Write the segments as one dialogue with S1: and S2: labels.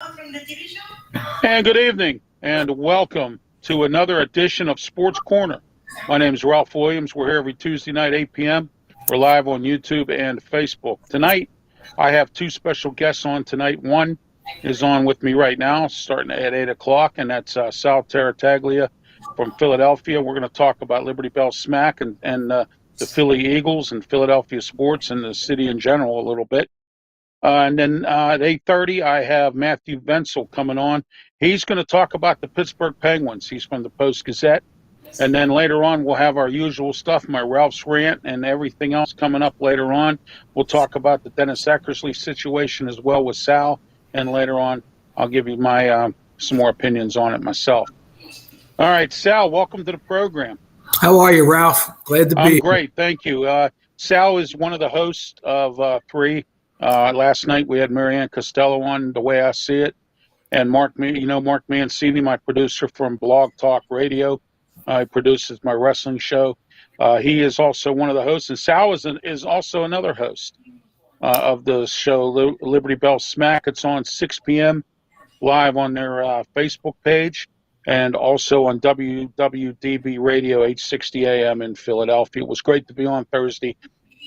S1: From the TV show?
S2: And good evening, and welcome to another edition of Sports Corner. My name is Ralph Williams. We're here every Tuesday night, 8 p.m. We're live on YouTube and Facebook. Tonight, I have two special guests on tonight. One is on with me right now, starting at 8 o'clock, and that's Sal Tarataglia from Philadelphia. We're going to talk about Liberty Bell Smack and the Philly Eagles and Philadelphia sports and the city in general a little bit. And then at 8:30, I have Matthew Venzel coming on. He's going to talk about the Pittsburgh Penguins. He's from the Post-Gazette. And then later on, we'll have our usual stuff, my Ralph's rant and everything else coming up later on. We'll talk about the Dennis Eckersley situation as well with Sal. And later on, I'll give you my some more opinions on it myself. All right, Sal, welcome to the program.
S3: How are you, Ralph? Glad to be here.
S2: I'm great, thank you. Sal is one of the hosts of three. Last night we had Marianne Costello on, The Way I See It, and Mark Mancini, my producer from Blog Talk Radio. He produces my wrestling show. He is also one of the hosts, and Sal is also another host of the show, Liberty Bell Smack. It's on 6 p.m. live on their Facebook page, and also on WWDB Radio, 860 a.m. in Philadelphia. It was great to be on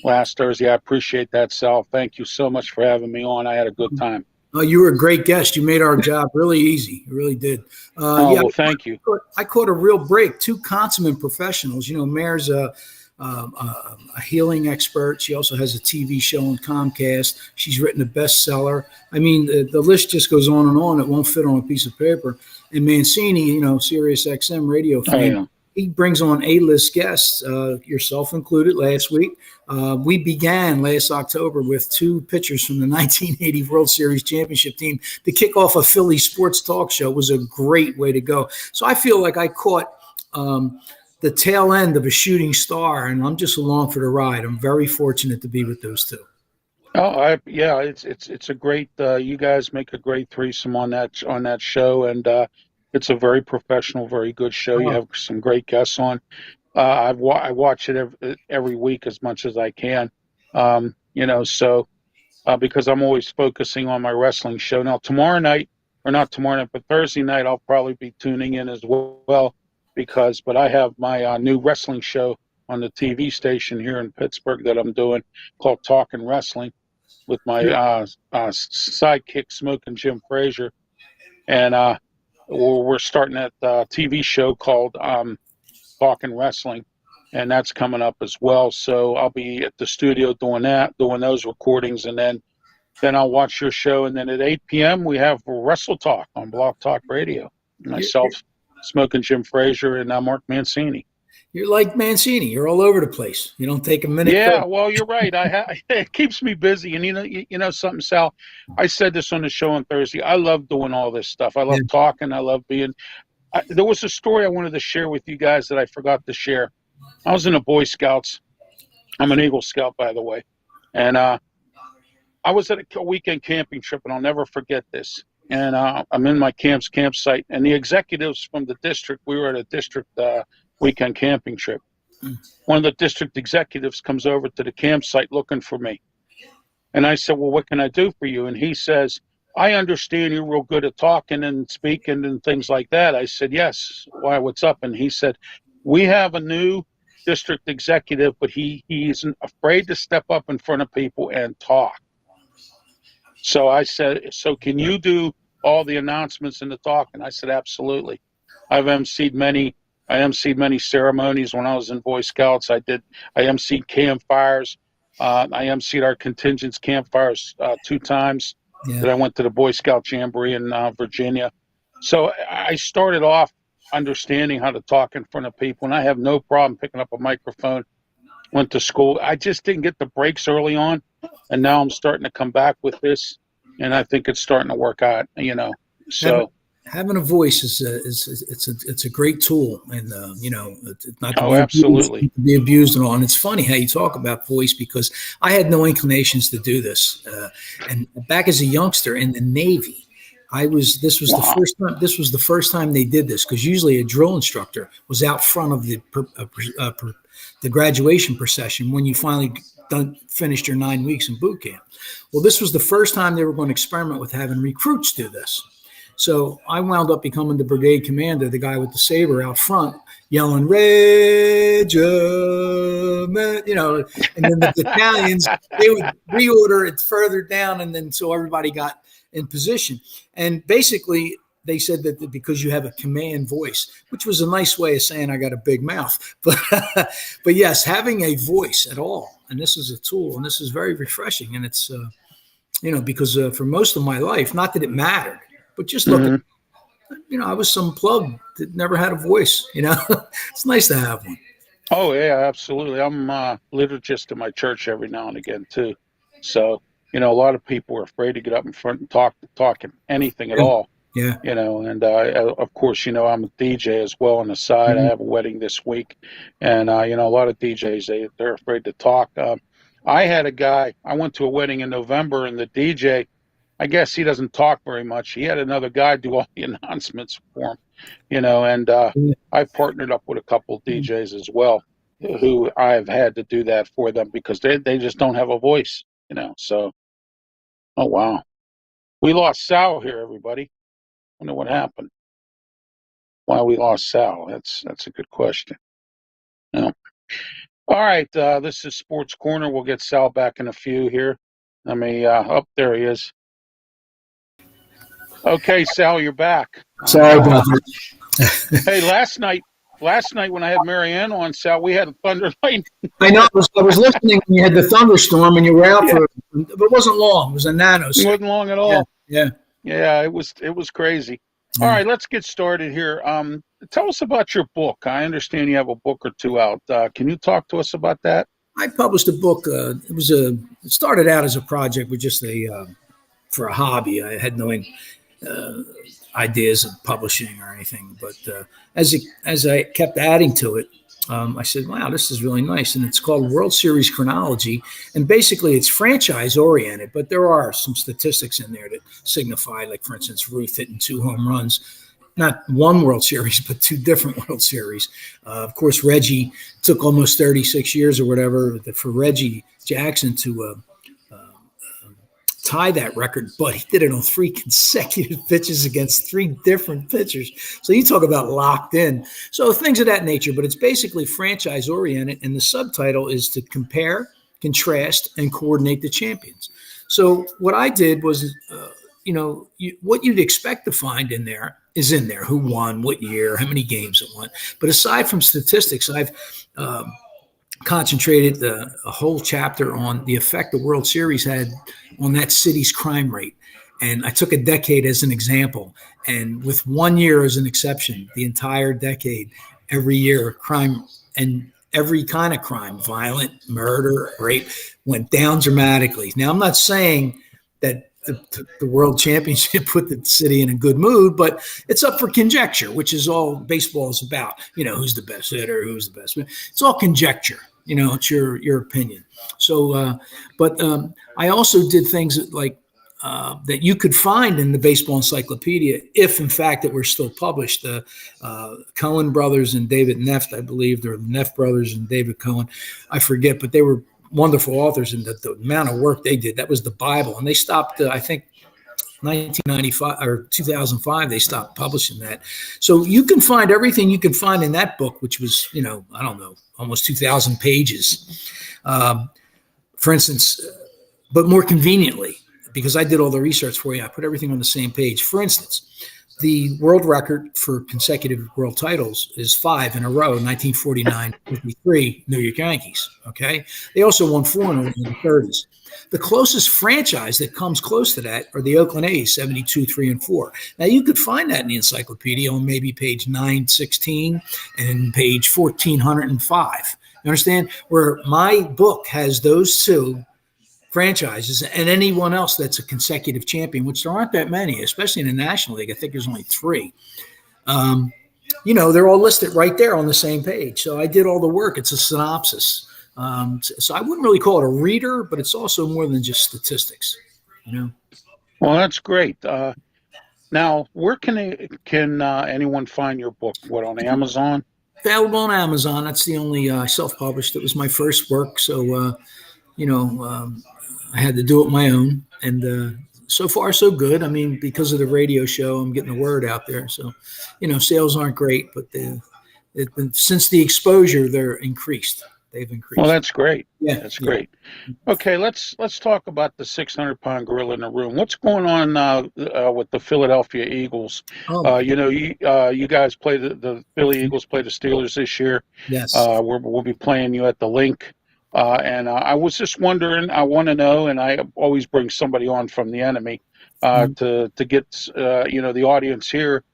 S2: last Thursday. I appreciate that, Sal. Thank you so much for having me on. I had a good time.
S3: Oh, you were a great guest. You made our job really easy. You really did.
S2: Well, thank you.
S3: I caught a real break. Two consummate professionals. You know, Mare's a healing expert. She also has a TV show on Comcast. She's written a bestseller. I mean, the list just goes on and on. It won't fit on a piece of paper. And Mancini, you know, Sirius XM radio fame.
S2: Yeah.
S3: He brings on A-list guests, yourself included, last week. We began last October with two pitchers from the 1980 World Series championship team to kick off a Philly sports talk show. It was a great way to go. So I feel like I caught the tail end of a shooting star, and I'm just along for the ride. I'm very fortunate to be with those two.
S2: Oh, it's a great. You guys make a great threesome on that show, and it's a very professional, very good show. You have some great guests on. I watch it every week as much as I can, so because I'm always focusing on my wrestling show. Now, but Thursday night, I'll probably be tuning in as well but I have my new wrestling show on the TV station here in Pittsburgh that I'm doing called Talkin' Wrestling with my sidekick, Smoking Jim Frazier. And we're starting that TV show called Talkin' Wrestling, and that's coming up as well. So I'll be at the studio doing those recordings, and then I'll watch your show. And then at 8 p.m. we have Wrestle Talk on Blog Talk Radio. Myself, Smoking Jim Frazier, and Mark Mancini.
S3: You're like Mancini. You're all over the place. You don't take a minute.
S2: Yeah, well, you're right. It keeps me busy. And you know something, Sal? I said this on the show on Thursday. I love doing all this stuff. I love talking. I love being. There was a story I wanted to share with you guys that I forgot to share. I was in the Boy Scouts. I'm an Eagle Scout, by the way. And I was at a weekend camping trip, and I'll never forget this. And I'm in my campsite, and the executives from the district, we were at a district weekend camping trip. One of the district executives comes over to the campsite looking for me. And I said, well, what can I do for you? And he says, I understand you're real good at talking and speaking and things like that. I said, yes. Why, what's up? And he said, we have a new district executive, but he's afraid to step up in front of people and talk. So I said, so can you do all the announcements and the talk? And I said, absolutely. I emceed many ceremonies when I was in Boy Scouts. I emceed campfires. I emceed our contingent's campfires 2 times that I went to the Boy Scout Jamboree in Virginia. So I started off understanding how to talk in front of people, and I have no problem picking up a microphone. Went to school. I just didn't get the breaks early on, and now I'm starting to come back with this, and I think it's starting to work out. So
S3: having a voice is a great tool, and it's not
S2: absolutely
S3: to be abused and all. And it's funny how you talk about voice, because I had no inclinations to do this, and back as a youngster in the Navy, This was the first time they did this, because usually a drill instructor was out front of the graduation procession when you finally finished your 9 weeks in boot camp. Well, this was the first time they were going to experiment with having recruits do this. So I wound up becoming the brigade commander, the guy with the saber out front, yelling "Regiment," and then the battalions, they would reorder it further down, and then so everybody got in position. And basically, they said that because you have a command voice, which was a nice way of saying I got a big mouth, but yes, having a voice at all, and this is a tool, and this is very refreshing, and it's because for most of my life, not that it mattered. But just look, I was some plug that never had a voice. It's nice to have one.
S2: Oh yeah, absolutely. I'm liturgist in my church every now and again too. So a lot of people are afraid to get up in front and talk anything at all.
S3: Yeah.
S2: And of course, I'm a DJ as well on the side. I have a wedding this week, and a lot of DJs they're afraid to talk. I had a guy. I went to a wedding in November, and the DJ, I guess he doesn't talk very much. He had another guy do all the announcements for him, and I partnered up with a couple of DJs as well, who I've had to do that for them because they just don't have a voice, so. Oh, wow. We lost Sal here, everybody. I wonder what happened. Why we lost Sal? That's a good question. No. All right, this is Sports Corner. We'll get Sal back in a few here. Let me, there he is. Okay, Sal, you're back.
S3: Sorry about that.
S2: Hey, last night when I had Marianne on, Sal, we had a thunder lightning.
S3: I know. I was listening when you had the thunderstorm and you were out for, but it wasn't long. It was a nanosecond.
S2: It wasn't long at all.
S3: Yeah.
S2: It was crazy. All right, let's get started here. Tell us about your book. I understand you have a book or two out. Can you talk to us about that?
S3: I published a book. It started out as a project with just for a hobby. I had no ideas of publishing or anything, but as I kept adding to it, I said, wow, this is really nice. And it's called World Series Chronology. And basically it's franchise oriented, but there are some statistics in there that signify, like, for instance, Ruth hitting 2 home runs, not one World Series, but 2 different World Series. Of course, Reggie took almost 36 years or whatever for Reggie Jackson to tie that record, but he did it on 3 consecutive pitches against 3 different pitchers. So you talk about locked in. So things of that nature, but it's basically franchise oriented, and the subtitle is to compare, contrast, and coordinate the champions. So what I did was, what you'd expect to find in there is in there: who won, what year, how many games it won. But aside from statistics, I've concentrated a whole chapter on the effect the World Series had on that city's crime rate. And I took a decade as an example. And with 1 year as an exception, the entire decade, every year, crime and every kind of crime, violent, murder, rape, went down dramatically. Now, I'm not saying that the World Championship put the city in a good mood, but it's up for conjecture, which is all baseball is about. Who's the best hitter, who's the best. It's all conjecture. It's your opinion. So, but I also did things that you could find in the Baseball Encyclopedia, if in fact it were still published. The Cohen brothers and David Neff, I believe, they're the Neff brothers and David Cohen. I forget, but they were wonderful authors, and the amount of work they did, that was the Bible. And they stopped, I think, 1995 or 2005, they stopped publishing that. So you can find everything you can find in that book, which was, I don't know, almost 2,000 pages. For instance, but more conveniently, because I did all the research for you, I put everything on the same page. For instance, the world record for consecutive world titles is 5 in a row: 1949, 53, New York Yankees. Okay. They also won 4 in a row in the 30s. The closest franchise that comes close to that are the Oakland A's, 72, 3, and 4. Now, you could find that in the encyclopedia on maybe page 916 and page 1405. You understand? Where my book has those 2 franchises and anyone else that's a consecutive champion, which there aren't that many, especially in the National League. I think there's only 3. They're all listed right there on the same page. So I did all the work. It's a synopsis. So I wouldn't really call it a reader, but it's also more than just statistics.
S2: Well, that's great. Now, where can anyone find your book? What, on Amazon?
S3: Available on Amazon. That's the only self-published. It was my first work, so I had to do it my own, and so far so good. I mean, because of the radio show, I'm getting the word out there. So, sales aren't great, but since the exposure, they're increased. They've
S2: Well,
S3: increased.
S2: that's great.
S3: Yeah,
S2: That's
S3: yeah.
S2: great. Okay, let's talk about the 600-pound gorilla in the room. What's going on with the Philadelphia Eagles?
S3: Oh,
S2: You guys play the Philly Eagles play the Steelers this year.
S3: yes.
S2: We'll be playing you at the link. And I was just wondering. I want to know, and I always bring somebody on from the enemy
S3: Mm,
S2: to get the audience here.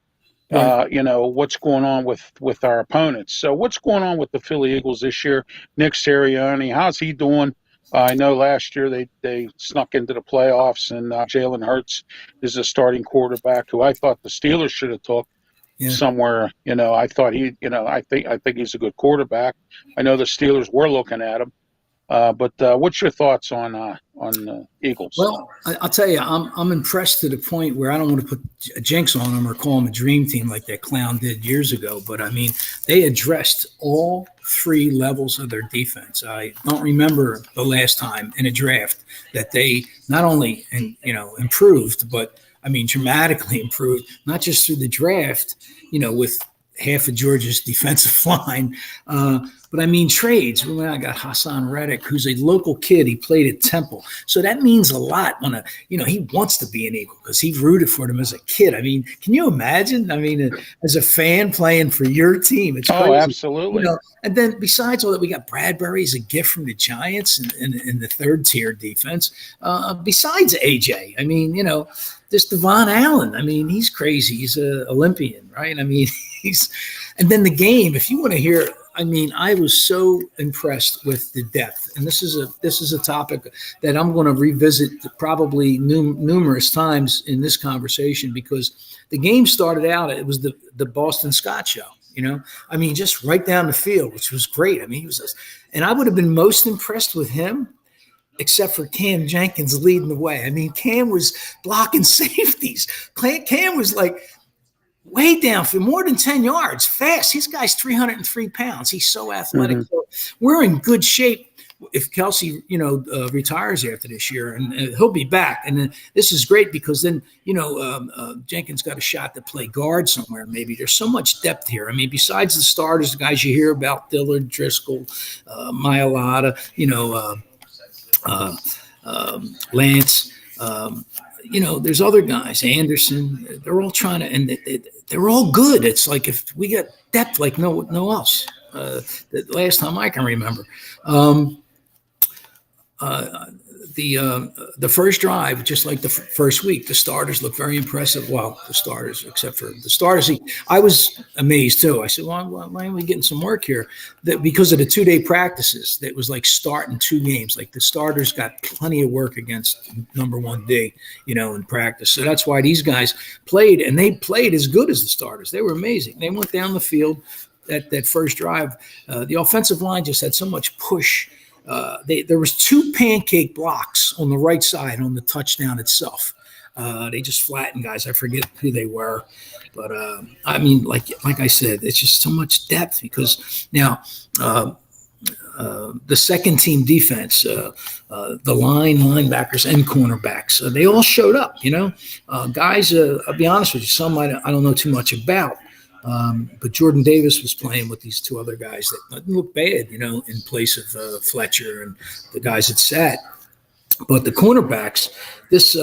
S3: right.
S2: What's going on with our opponents. So what's going on with the Philly Eagles this year? Nick Sirianni, how's he doing? I know last year they snuck into the playoffs, and Jalen Hurts is a starting quarterback who I thought the Steelers should have took
S3: Yeah.
S2: somewhere. I thought I think he's a good quarterback. I know the Steelers were looking at him, but what's your thoughts on Eagles?
S3: Well, I'll tell you, I'm impressed to the point where I don't want to put a jinx on them or call them a dream team like that clown did years ago. But I mean, they addressed all three levels of their defense. I don't remember the last time in a draft that they not only improved, but I mean dramatically improved, not just through the draft, with half of Georgia's defensive line. But I mean trades. I got Hassan Reddick, who's a local kid. He played at Temple, so that means a lot. He wants to be an Eagle because he rooted for them as a kid. I mean, can you imagine? I mean, as a fan playing for your team, it's crazy.
S2: Oh, absolutely.
S3: And then besides all that, we got Bradbury as a gift from the Giants in the third tier defense. Besides AJ, I mean, this Devon Allen. I mean, he's crazy. He's an Olympian, right? I mean, and then the game. If you want to hear. I mean, I was so impressed with the depth, and this is a topic that I'm going to revisit probably numerous times in this conversation because the game started out. It was the Boston Scott show, I mean, just right down the field, which was great. I mean, and I would have been most impressed with him, except for Cam Jenkins leading the way. I mean, Cam was blocking safeties. Cam was like way down for more than 10 yards, fast. This guy's 303 pounds. He's so athletic.
S2: Mm-hmm.
S3: So we're in good shape if Kelsey, retires after this year, and he'll be back. And then this is great because then, Jenkins got a shot to play guard somewhere. Maybe there's so much depth here. I mean, besides the starters, the guys you hear about, Dillard, Driscoll, Mailata, Lance, there's other guys, Anderson. They're all trying to, and they're all good. It's like if we got depth like no else. The last time I can remember, the first drive, just like the first week, the starters look very impressive. Well, the starters, except for the starters, I was amazed too. I said, "Well, why are we getting some work here?" That because of the 2-day practices, that was like starting 2 games. Like the starters got plenty of work against number 1D, in practice. So that's why these guys played, and they played as good as the starters. They were amazing. They went down the field. That first drive, the offensive line just had so much push. There was 2 pancake blocks on the right side on the touchdown itself. They just flattened guys. I forget who they were, but I mean, like I said, it's just so much depth because now the second team defense, the linebackers and cornerbacks, they all showed up. Guys. I'll be honest with you, some I don't know too much about. But Jordan Davis was playing with these 2 other guys that didn't look bad, in place of Fletcher and the guys that sat. But the cornerbacks, this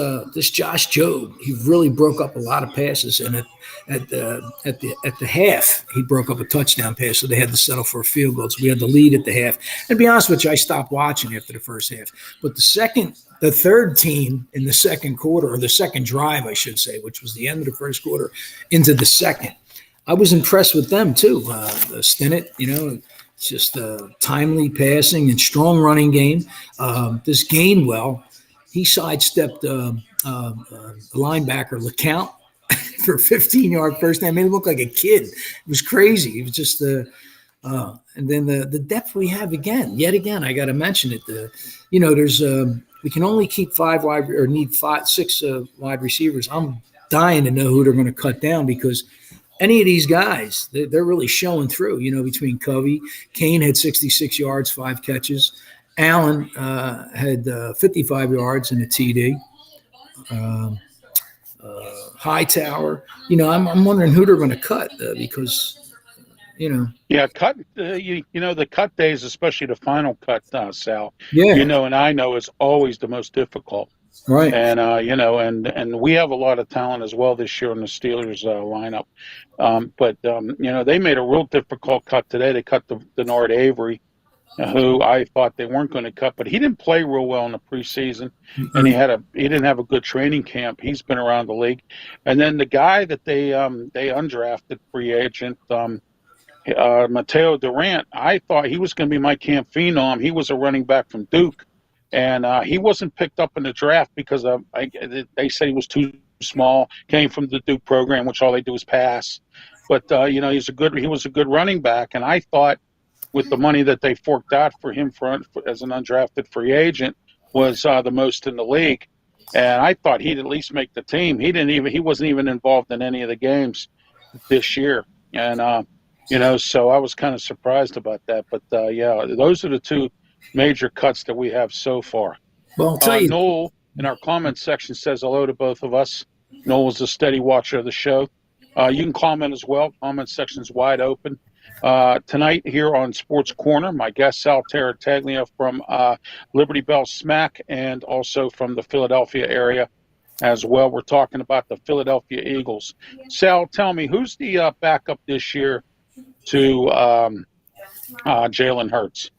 S3: Josh Jobe, he really broke up a lot of passes, and at the half, he broke up a touchdown pass, so they had to settle for a field goal. So we had the lead at the half. And to be honest with you, I stopped watching after the first half. But the third team in the second quarter, or the second drive, I should say, which was the end of the first quarter into the second, I was impressed with them too. Stinnett, it's just timely passing and strong running game. This Gainwell, he sidestepped the linebacker LeCount for a 15-yard first down. Made him look like a kid. It was crazy. It was just and then the depth we have yet again. I got to mention it. There's we can only keep 5 wide or need 6 wide receivers. I'm dying to know who they're going to cut down because any of these guys, they're really showing through, between Covey. Kane had 66 yards, 5 catches. Allen had 55 yards and a TD. Hightower, I'm wondering who they're going to cut because,
S2: Yeah, cut. The cut days, especially the final cut, Sal.
S3: yeah,
S2: And I know is always the most difficult.
S3: right.
S2: And and we have a lot of talent as well this year in the Steelers lineup. But they made a real difficult cut today. They cut the Denard Avery, who I thought they weren't going to cut, but he didn't play real well in the preseason, and he didn't have a good training camp. He's been around the league, and then the guy that they undrafted free agent. Mateo Durant, I thought he was going to be my camp phenom. He was a running back from Duke, and he wasn't picked up in the draft because they said he was too small. Came from the Duke program, which all they do is pass. But he was a good running back, and I thought with the money that they forked out for him as an undrafted free agent was the most in the league, and I thought he'd at least make the team. He wasn't even involved in any of the games this year, and so I was kind of surprised about that. But those are the two major cuts that we have so far.
S3: Well, I'll tell you,
S2: Noel in our comments section says hello to both of us. Noel is a steady watcher of the show. You can comment as well. Comment section's wide open. Tonight here on Sports Corner, my guest Sal Tarataglia from Liberty Bell Smack and also from the Philadelphia area as well. We're talking about the Philadelphia Eagles. Sal, tell me, who's the backup this year to Jalen Hurts?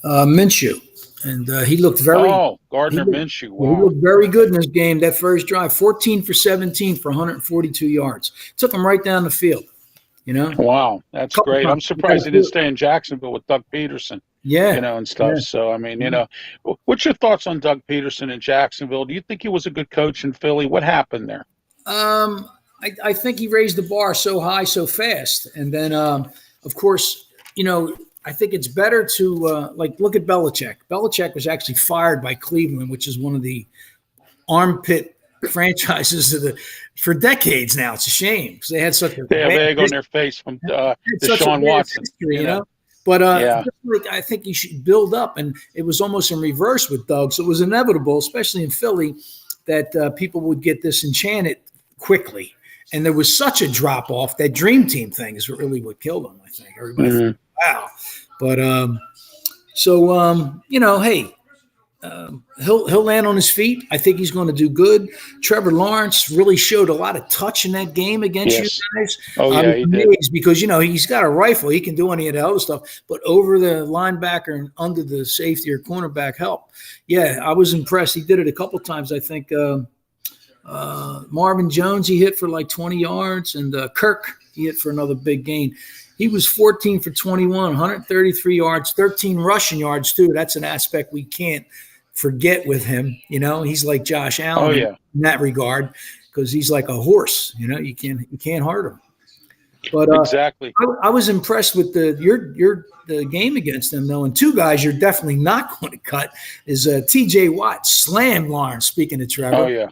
S3: Minshew. And he looked
S2: Gardner Minshew. Wow.
S3: He looked very good in this game. That first drive, 14 for 17 for 142 yards. Took him right down the field.
S2: Wow, that's great. I'm surprised he didn't stay in Jacksonville with Doug Peterson.
S3: Yeah.
S2: And stuff. Yeah. So, I mean, what's your thoughts on Doug Peterson in Jacksonville? Do you think he was a good coach in Philly? What happened there?
S3: I think he raised the bar so high so fast. And then, of course, I think it's better to look at Belichick. Belichick was actually fired by Cleveland, which is one of the armpit franchises for decades now. It's a shame because they had such a
S2: egg on their face from Deshaun Watson.
S3: History, But I think you should build up, and it was almost in reverse with Doug. So it was inevitable, especially in Philly, that people would get disenchanted quickly. And there was such a drop off. That dream team thing is really what killed them. I think everybody. Mm-hmm. Wow. But hey, he'll land on his feet. I think he's going to do good. Trevor Lawrence really showed a lot of touch in that game against you guys.
S2: Oh yeah, he did.
S3: Because he's got a rifle. He can do any of the other stuff. But over the linebacker and under the safety or cornerback help, yeah, I was impressed. He did it a couple times. I think Marvin Jones he hit for like 20 yards, and Kirk he hit for another big gain. He was 14 for 21, 133 yards, 13 rushing yards, too. That's an aspect we can't forget with him. He's like Josh Allen in that regard because he's like a horse. You can't hurt him. But
S2: exactly.
S3: I was impressed with the game against them, though. And two guys you're definitely not going to cut is T.J. Watt slammed Lawrence, speaking of Trevor.
S2: Oh, yeah.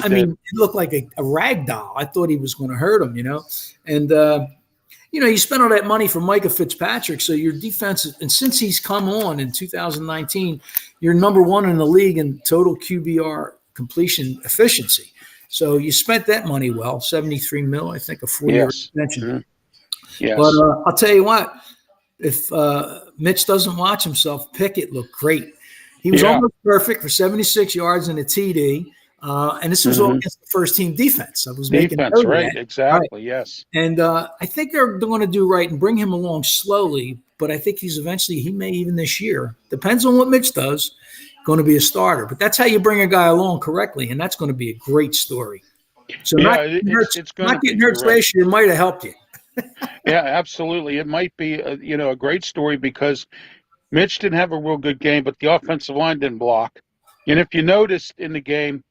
S3: I mean, it looked like a rag doll. I thought he was going to hurt him, And, you spent all that money for Micah Fitzpatrick, so your defense, and since he's come on in 2019, you're number one in the league in total QBR completion efficiency. So you spent that money well, $73 million, I think, a 4-year extension.
S2: Mm-hmm. Yes.
S3: But I'll tell you what, if Mitch doesn't watch himself, Pickett looked great. He was almost perfect for 76 yards and a TD. And this was all against the first team defense. I was making
S2: defense, right?
S3: That.
S2: Exactly.
S3: Right.
S2: Yes.
S3: And I think they're going to do right and bring him along slowly. But I think he may even this year, depends on what Mitch does, going to be a starter. But that's how you bring a guy along correctly, and that's going to be a great story. So not getting hurt last year might have helped you.
S2: Yeah, absolutely. It might be a great story because Mitch didn't have a real good game, but the offensive line didn't block. And if you noticed in the game,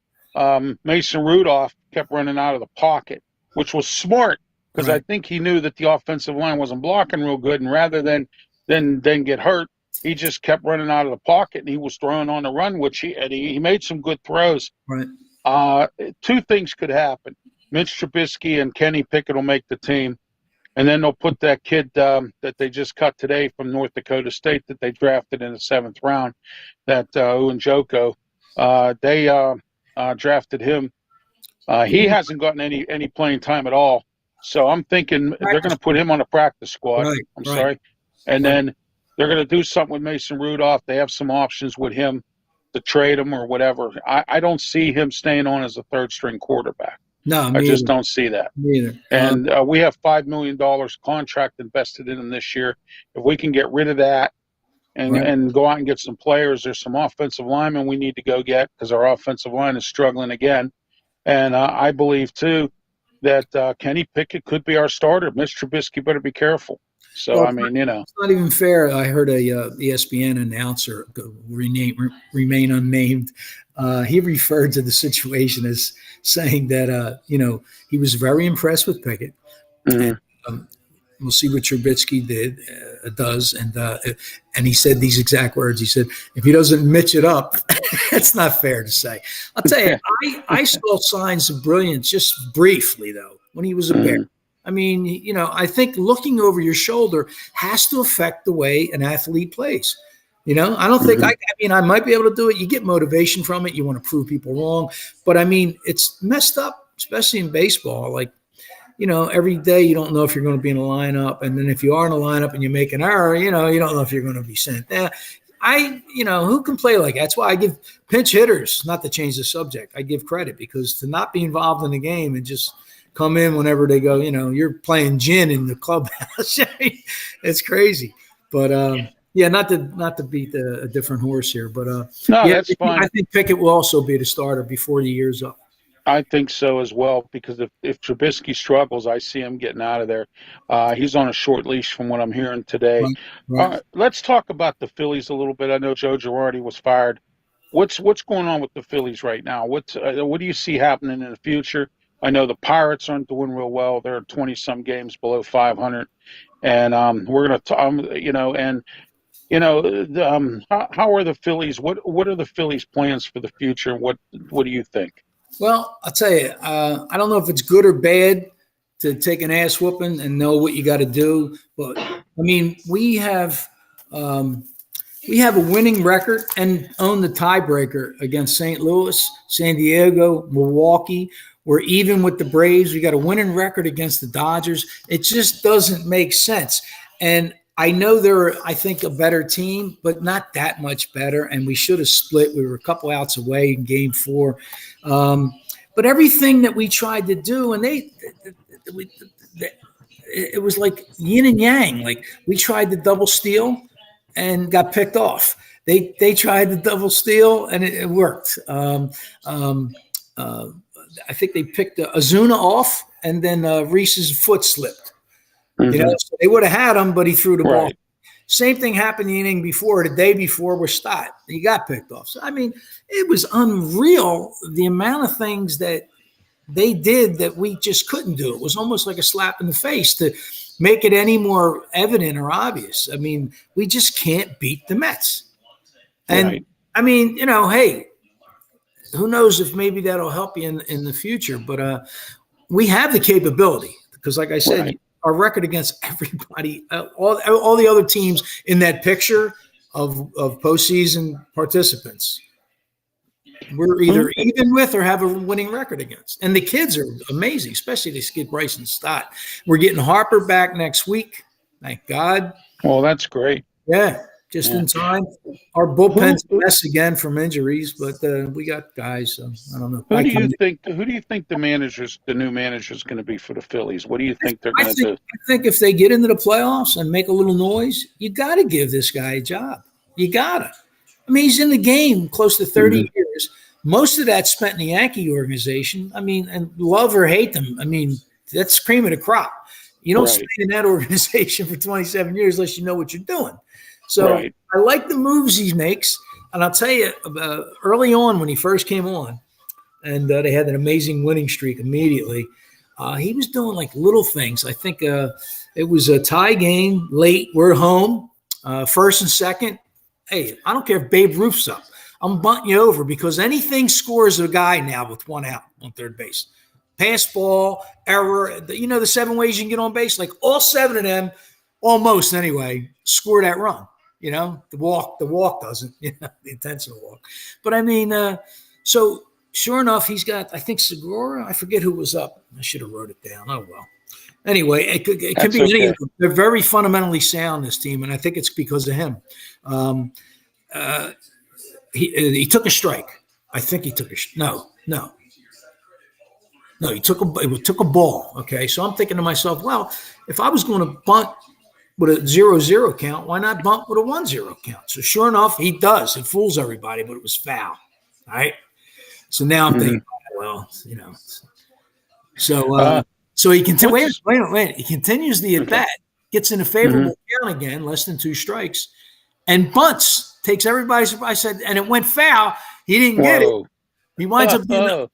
S2: Mason Rudolph kept running out of the pocket, which was smart because I think he knew that the offensive line wasn't blocking real good, and rather than get hurt, he just kept running out of the pocket, and he was throwing on the run, which he made some good throws.
S3: Right.
S2: Two things could happen: Mitch Trubisky and Kenny Pickett will make the team, and then they'll put that kid that they just cut today from North Dakota State that they drafted in the 7th round, that Uinjoko. They drafted him. He hasn't gotten any playing time at all. So I'm thinking they're going to put him on a practice squad.
S3: Right,
S2: I'm
S3: right,
S2: sorry. And
S3: right.
S2: then they're going to do something with Mason Rudolph. They have some options with him to trade him or whatever. I don't see him staying on as a third string quarterback.
S3: No,
S2: I
S3: me
S2: just
S3: either.
S2: don't see that.
S3: Me either.
S2: And we have $5 million contract invested in him this year. If we can get rid of that and go out and get some players, there's some offensive linemen we need to go get because our offensive line is struggling again. And I believe, too, that Kenny Pickett could be our starter. Mr. Trubisky better be careful. So,
S3: Well,
S2: I mean,
S3: it's not even fair. I heard a ESPN announcer, remain unnamed. He referred to the situation as saying that, he was very impressed with Pickett.
S2: mhm.
S3: And, we'll see what Trubisky does. And he said these exact words. He said, if he doesn't mitch it up, that's not fair to say. I'll tell you, I saw signs of brilliance just briefly, though, when he was a Bear. I mean, I think looking over your shoulder has to affect the way an athlete plays. I don't think I might be able to do it. You get motivation from it. You want to prove people wrong. But I mean, it's messed up, especially in baseball. Like, every day you don't know if you're going to be in a lineup. And then if you are in a lineup and you make an error, you don't know if you're going to be sent down. Who can play like that? That's why I give pinch hitters, not to change the subject, I give credit, because to not be involved in the game and just come in whenever they go, you're playing gin in the clubhouse. It's crazy. But not to beat a different horse here. But
S2: No, that's fine.
S3: I think Pickett will also be the starter before the year's up.
S2: I think so as well, because if Trubisky struggles, I see him getting out of there. He's on a short leash from what I'm hearing today.
S3: Right.
S2: Let's talk about the Phillies a little bit. I know Joe Girardi was fired. What's going on with the Phillies right now? What do you see happening in the future? I know the Pirates aren't doing real well. They're 20-some games below 500, and we're going to, how are the Phillies? What are the Phillies' plans for the future? What do you think?
S3: Well, I'll tell you, I don't know if it's good or bad to take an ass whooping and know what you got to do. But I mean, we have a winning record and own the tiebreaker against St. Louis, San Diego, Milwaukee. We're even with the Braves. We got a winning record against the Dodgers. It just doesn't make sense. And I know they're, I think, a better team, but not that much better. And we should have split. We were a couple outs away in Game 4. But everything that we tried to do, and it was like yin and yang. Like, we tried to double steal and got picked off. They tried to double steal and it worked. I think they picked Azuna off, and then Reese's foot slipped. So they would have had him, but he threw the ball. Same thing happened the inning before, the day before with Stott. He got picked off. So, I mean, it was unreal, the amount of things that they did that we just couldn't do. It was almost like a slap in the face to make it any more evident or obvious. I mean, we just can't beat the Mets. And, I mean, hey, who knows if maybe that'll help you in the future. But we have the capability because, like I said, our record against everybody, all the other teams in that picture of postseason participants, we're either even with or have a winning record against. And the kids are amazing, especially this kid Bryson Stott. We're getting Harper back next week. Thank God.
S2: Well, that's great.
S3: Yeah. Just in time. Our bullpen's a mess again from injuries, but we got guys. So I don't know.
S2: Who do you think the new manager is going to be for the Phillies? What do you think they're going to do?
S3: I think if they get into the playoffs and make a little noise, you got to give this guy a job. You got to. I mean, he's in the game close to 30 years. Most of that spent in the Yankee organization. I mean, and love or hate them. I mean, that's cream of the crop. You don't stay in that organization for 27 years unless you know what you're doing. So I like the moves he makes. And I'll tell you, early on when he first came on, and they had an amazing winning streak immediately, he was doing like little things. I think it was a tie game late. We're home, first and second. Hey, I don't care if Babe Ruth's up. I'm bunting you over because anything scores a guy now with one out on third base. pass ball, error. The 7 ways you can get on base. Like all 7 of them, almost anyway, score that run. The walk doesn't. The intentional walk. But I mean, so sure enough, he's got, I think, Segura. I forget who was up. I should have wrote it down. Oh well. Anyway, it could be any of them. They're very fundamentally sound, this team, and I think it's because of him. He took a strike. I think he took no. He took a ball. Okay, so I'm thinking to myself, well, if I was going to bunt with a 0-0 count, why not bunt with a 1-0 count? So sure enough, he does. It fools everybody, but it was foul. All right. So now I'm thinking, well, So he continues. Wait. He continues the at bat, gets in a favorable count again, less than 2 strikes, and bunts. Takes everybody surprise. I said, and it went foul. He didn't get it. He winds up getting an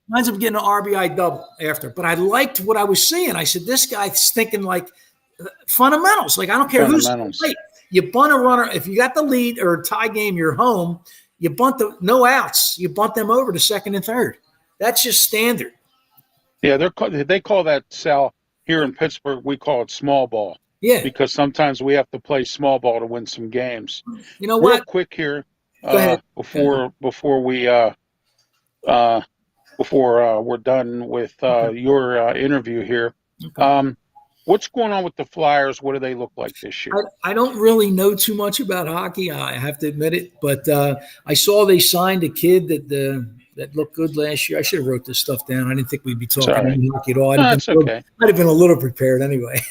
S3: RBI double after. But I liked what I was seeing. I said, this guy's thinking like fundamentals. Like I don't care who's late. You bunt a runner if you got the lead or a tie game. You're home. You bunt no outs. You bunt them over to second and third. That's just standard.
S2: Yeah, they call that, Sal, here in Pittsburgh, we call it small ball.
S3: Yeah.
S2: Because sometimes we have to play small ball to win some games.
S3: You know what?
S2: Real quick here, before we're done with your interview here.
S3: Okay.
S2: What's going on with the Flyers? What do they look like this year?
S3: I don't really know too much about hockey. I have to admit it, but I saw they signed a kid that looked good last year. I should have wrote this stuff down. I didn't think we'd be talking hockey at all. I'd have been a little prepared anyway.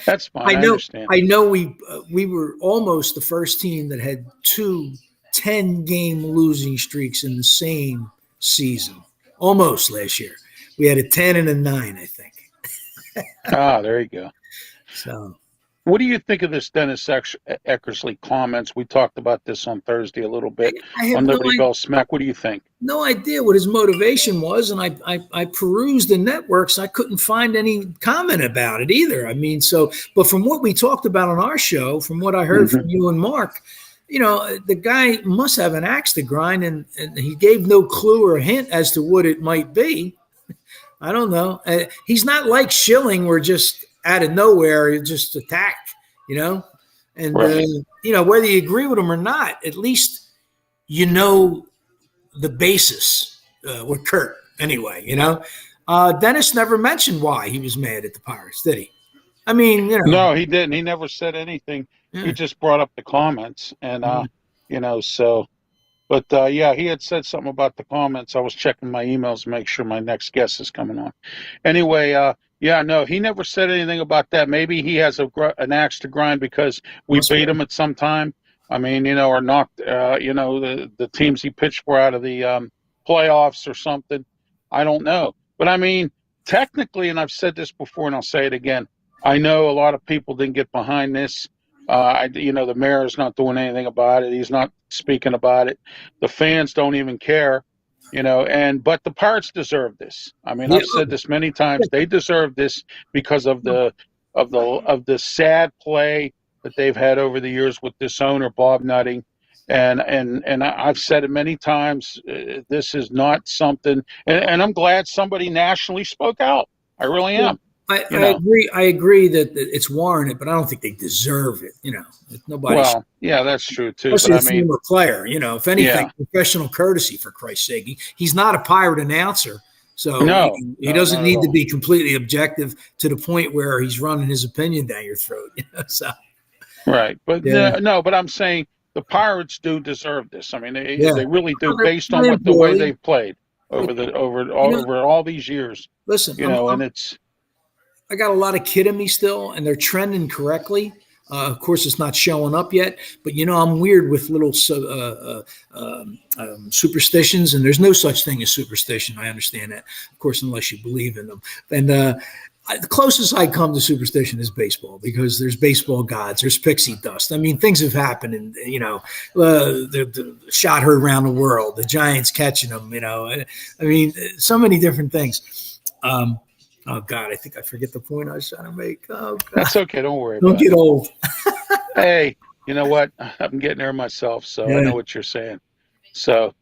S2: That's fine. I understand.
S3: I know we were almost the first team that had 2 10-game losing streaks in the same season. Almost last year. We had a 10 and a 9, I think.
S2: There you go.
S3: So,
S2: what do you think of this Dennis Eckersley comments? We talked about this on Thursday a little bit on Liberty Bell Smack. What do you think?
S3: No idea what his motivation was, and I perused the networks. I couldn't find any comment about it either. I mean, but from what we talked about on our show, from what I heard from you and Mark, the guy must have an axe to grind, and he gave no clue or hint as to what it might be. I don't know. He's not like Schilling, where just out of nowhere you just attack, and
S2: right.
S3: Whether you agree with him or not, at least the basis with Kurt anyway. Dennis never mentioned why he was mad at the Pirates, did he? I mean,
S2: no, he didn't. He never said anything. Yeah. He just brought up the comments, and so. But, he had said something about the comments. I was checking my emails to make sure my next guest is coming on. Anyway, no, he never said anything about that. Maybe he has an axe to grind because we beat him at some time. I mean, or knocked, the teams he pitched for out of the playoffs or something. I don't know. But, I mean, technically, and I've said this before and I'll say it again, I know a lot of people didn't get behind this. The mayor is not doing anything about it. He's not speaking about it. The fans don't even care, but the Pirates deserve this. I mean, I've said this many times. They deserve this because of the sad play that they've had over the years with this owner, Bob Nutting. And I've said it many times. This is not something, and I'm glad somebody nationally spoke out. I really am.
S3: I agree. I agree that it's warranted, but I don't think they deserve it. Nobody.
S2: Well, yeah, that's true too.
S3: Especially a former player. If anything, professional courtesy, for Christ's sake. He's not a Pirate announcer, so he doesn't need to be completely objective to the point where he's running his opinion down your throat. So.
S2: Right, but but I'm saying the Pirates do deserve this. I mean, they really do, based on the way they've played over all these years.
S3: Listen,
S2: and it's.
S3: I got a lot of kid in me still, and they're trending correctly. Of course, it's not showing up yet, but I'm weird with little superstitions, and there's no such thing as superstition. I understand that, of course, unless you believe in them. And the closest I come to superstition is baseball, because there's baseball gods, there's pixie dust. I mean, things have happened, and the shot heard around the world, the Giants catching them. I mean, so many different things. Oh, God, I think I forget the point I was trying to make. Oh, God.
S2: That's okay. Don't worry
S3: about it. Don't get old.
S2: Hey, you know what? I'm getting there myself, so I know what you're saying. So,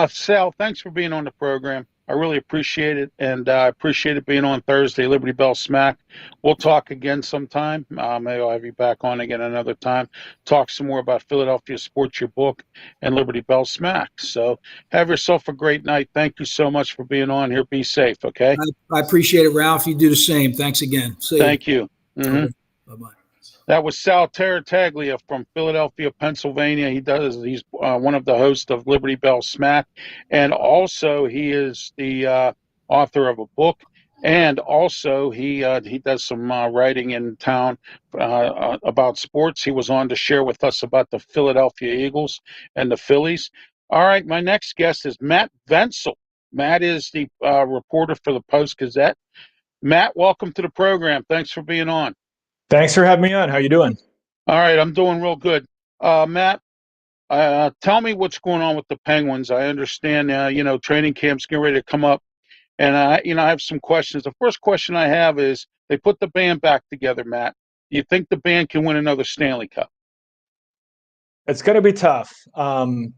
S2: Sal, thanks for being on the program. I really appreciate it, and I appreciate it being on Thursday, Liberty Bell Smack. We'll talk again sometime. Maybe I'll have you back on again another time. Talk some more about Philadelphia sports, your book, and Liberty Bell Smack. So have yourself a great night. Thank you so much for being on here. Be safe, okay?
S3: I appreciate it, Ralph. You do the same. Thanks again. See you.
S2: Thank you.
S3: Okay.
S2: Hmm.
S3: Bye-bye.
S2: That was Sal Tarataglia from Philadelphia, Pennsylvania. He's one of the hosts of Liberty Bell Smack, and also he is the author of a book, and also he does some writing in town about sports. He was on to share with us about the Philadelphia Eagles and the Phillies. All right, my next guest is Matt Wenzel. Matt is the reporter for the Post Gazette. Matt, welcome to the program. Thanks for being on.
S1: Thanks for having me on. How you doing?
S2: All right, I'm doing real good. Matt, tell me what's going on with the Penguins. I understand, training camp's getting ready to come up, and I have some questions. The first question I have is, they put the band back together, Matt. Do you think the band can win another Stanley Cup?
S1: It's going to be tough. I'm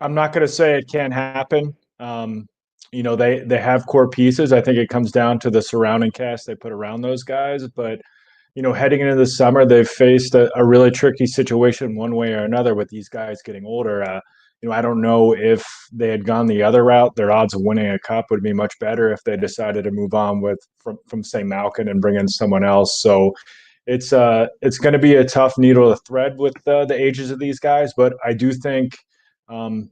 S1: not going to say it can't happen. They have core pieces. I think it comes down to the surrounding cast they put around those guys. But heading into the summer, they've faced a really tricky situation one way or another with these guys getting older. I don't know if they had gone the other route, their odds of winning a cup would be much better if they decided to move on from say Malkin and bring in someone else. So it's going to be a tough needle to thread with the ages of these guys, but I do think um,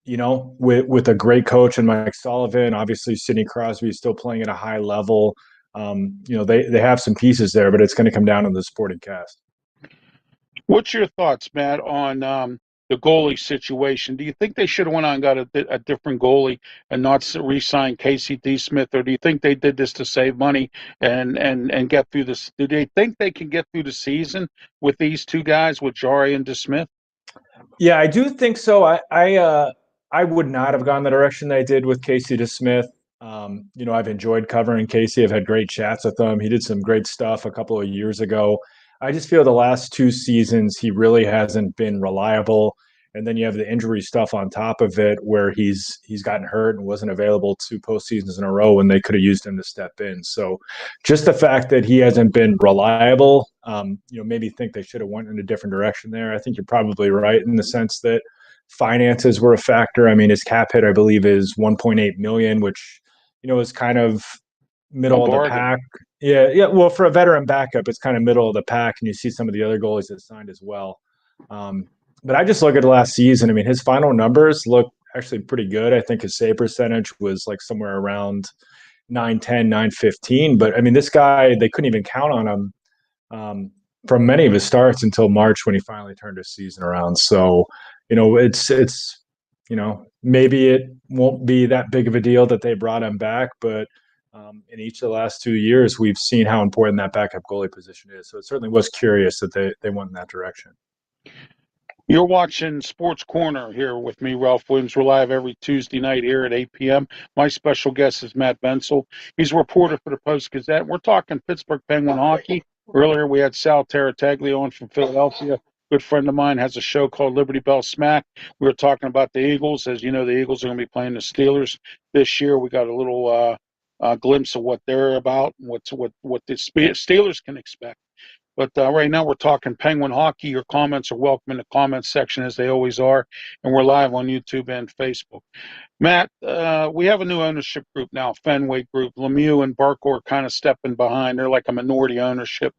S1: with a great coach and Mike Sullivan, obviously Sidney Crosby is still playing at a high level. They have some pieces there, but it's going to come down to the supporting cast.
S2: What's your thoughts, Matt, on the goalie situation? Do you think they should have went out and got a different goalie and not re-signed Casey D. Smith, or do you think they did this to save money and get through this? Do they think they can get through the season with these two guys, with Jari and DeSmith?
S1: Yeah, I do think so. I would not have gone the direction they did with Casey DeSmith. I've enjoyed covering Casey. I've had great chats with him. He did some great stuff a couple of years ago. I just feel the last two seasons he really hasn't been reliable. And then you have the injury stuff on top of it, where he's gotten hurt and wasn't available two postseasons in a row when they could have used him to step in. So, just the fact that he hasn't been reliable, maybe think they should have went in a different direction there. I think you're probably right in the sense that finances were a factor. I mean, his cap hit, I believe, is 1.8 million, which is kind of middle of the pack. Yeah. Well, for a veteran backup, it's kind of middle of the pack, and you see some of the other goalies that signed as well. But I just look at the last season. I mean, his final numbers look actually pretty good. I think his save percentage was like somewhere around 910, 915. But I mean, this guy, they couldn't even count on him from many of his starts until March when he finally turned his season around. So, it's maybe it won't be that big of a deal that they brought him back, but in each of the last 2 years, we've seen how important that backup goalie position is. So it certainly was curious that they went in that direction.
S2: You're watching Sports Corner here with me, Ralph Williams. We're live every Tuesday night here at 8 p.m. My special guest is Matt Wenzel. He's a reporter for the Post Gazette. We're talking Pittsburgh Penguin hockey. Earlier, we had Sal Tarataglia on from Philadelphia. Good friend of mine has a show called Liberty Bell Smack. We were talking about the Eagles. As you know, the Eagles are going to be playing the Steelers this year. We got a little glimpse of what they're about and what the Steelers can expect. But right now we're talking Penguin hockey. Your comments are welcome in the comments section, as they always are. And we're live on YouTube and Facebook. Matt, we have a new ownership group now, Fenway Group. Lemieux and Barco are kind of stepping behind. They're like a minority ownership.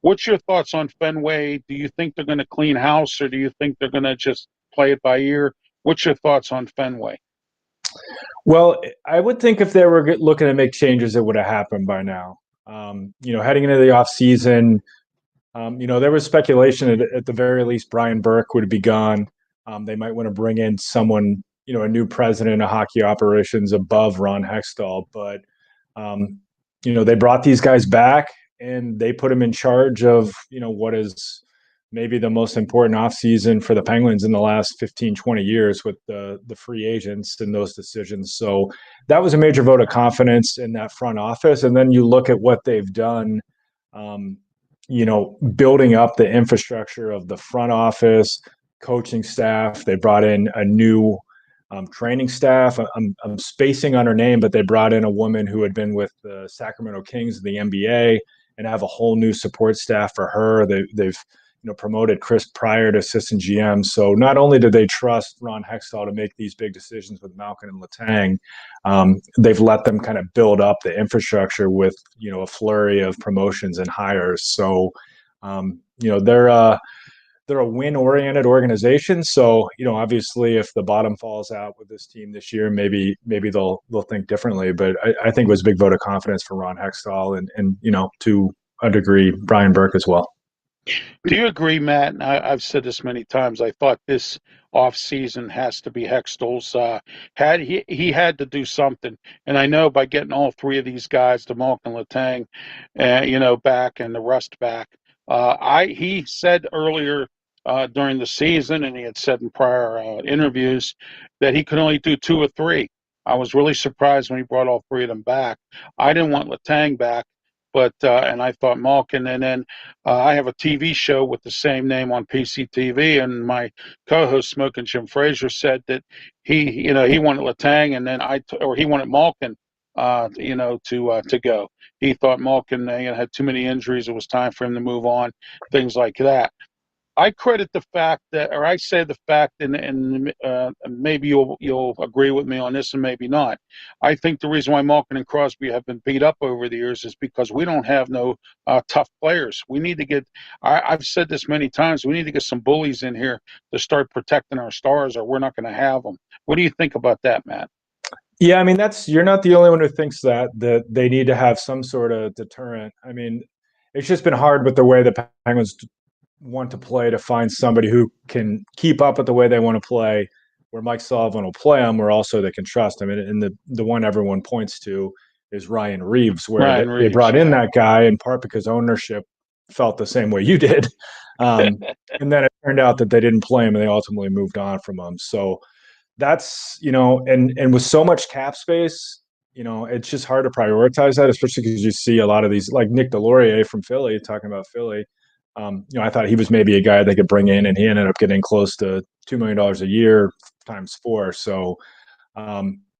S2: What's your thoughts on Fenway? Do you think they're going to clean house, or do you think they're going to just play it by ear? What's your thoughts on Fenway?
S1: Well, I would think if they were looking to make changes, it would have happened by now. Heading into the offseason, there was speculation at the very least Brian Burke would be gone. They might want to bring in someone, a new president of hockey operations above Ron Hextall. But, they brought these guys back and they put him in charge of, what is maybe the most important offseason for the Penguins in the last 15, 20 years with the free agents and those decisions. So that was a major vote of confidence in that front office. And then you look at what they've done, building up the infrastructure of the front office, coaching staff. They brought in a new training staff. I'm spacing on her name, but they brought in a woman who had been with the Sacramento Kings of the NBA and have a whole new support staff for her. They've promoted Chris Pryor to assistant GM. So not only did they trust Ron Hextall to make these big decisions with Malkin and Letang, they've let them kind of build up the infrastructure with a flurry of promotions and hires. So they're a win-oriented organization. So, obviously, if the bottom falls out with this team this year, maybe they'll think differently. But I think it was a big vote of confidence for Ron Hextall and to a degree, Brian Burke as well.
S2: Do you agree, Matt? And I've said this many times. I thought this offseason has to be Hextall's. He had to do something, and I know by getting all three of these guys, the Malkin, Letang, back and the rest back. He said earlier during the season, and he had said in prior interviews that he could only do two or three. I was really surprised when he brought all three of them back. I didn't want Letang back. But and I thought Malkin, and then I have a TV show with the same name on PCTV, and my co-host Smoking Jim Frazier said that he wanted Letang, and then he wanted Malkin, to go. He thought Malkin had too many injuries; it was time for him to move on, things like that. I credit the fact that, or I say the fact, and maybe you'll agree with me on this, and maybe not. I think the reason why Malkin and Crosby have been beat up over the years is because we don't have no tough players. We need to get. I've said this many times. We need to get some bullies in here to start protecting our stars, or we're not going to have them. What do you think about that, Matt?
S1: Yeah, I mean you're not the only one who thinks that they need to have some sort of deterrent. I mean, it's just been hard with the way the Penguins want to play to find somebody who can keep up with the way they want to play, where Mike Sullivan will play them, where also they can trust him. And the one everyone points to is Ryan Reeves, where they brought in that guy in part because ownership felt the same way you did. And then it turned out that they didn't play him and they ultimately moved on from him. So that's, and with so much cap space, it's just hard to prioritize that, especially because you see a lot of these, like Nick Delorier from Philly, talking about Philly. I thought he was maybe a guy they could bring in, and he ended up getting close to $2 million a year times 4. So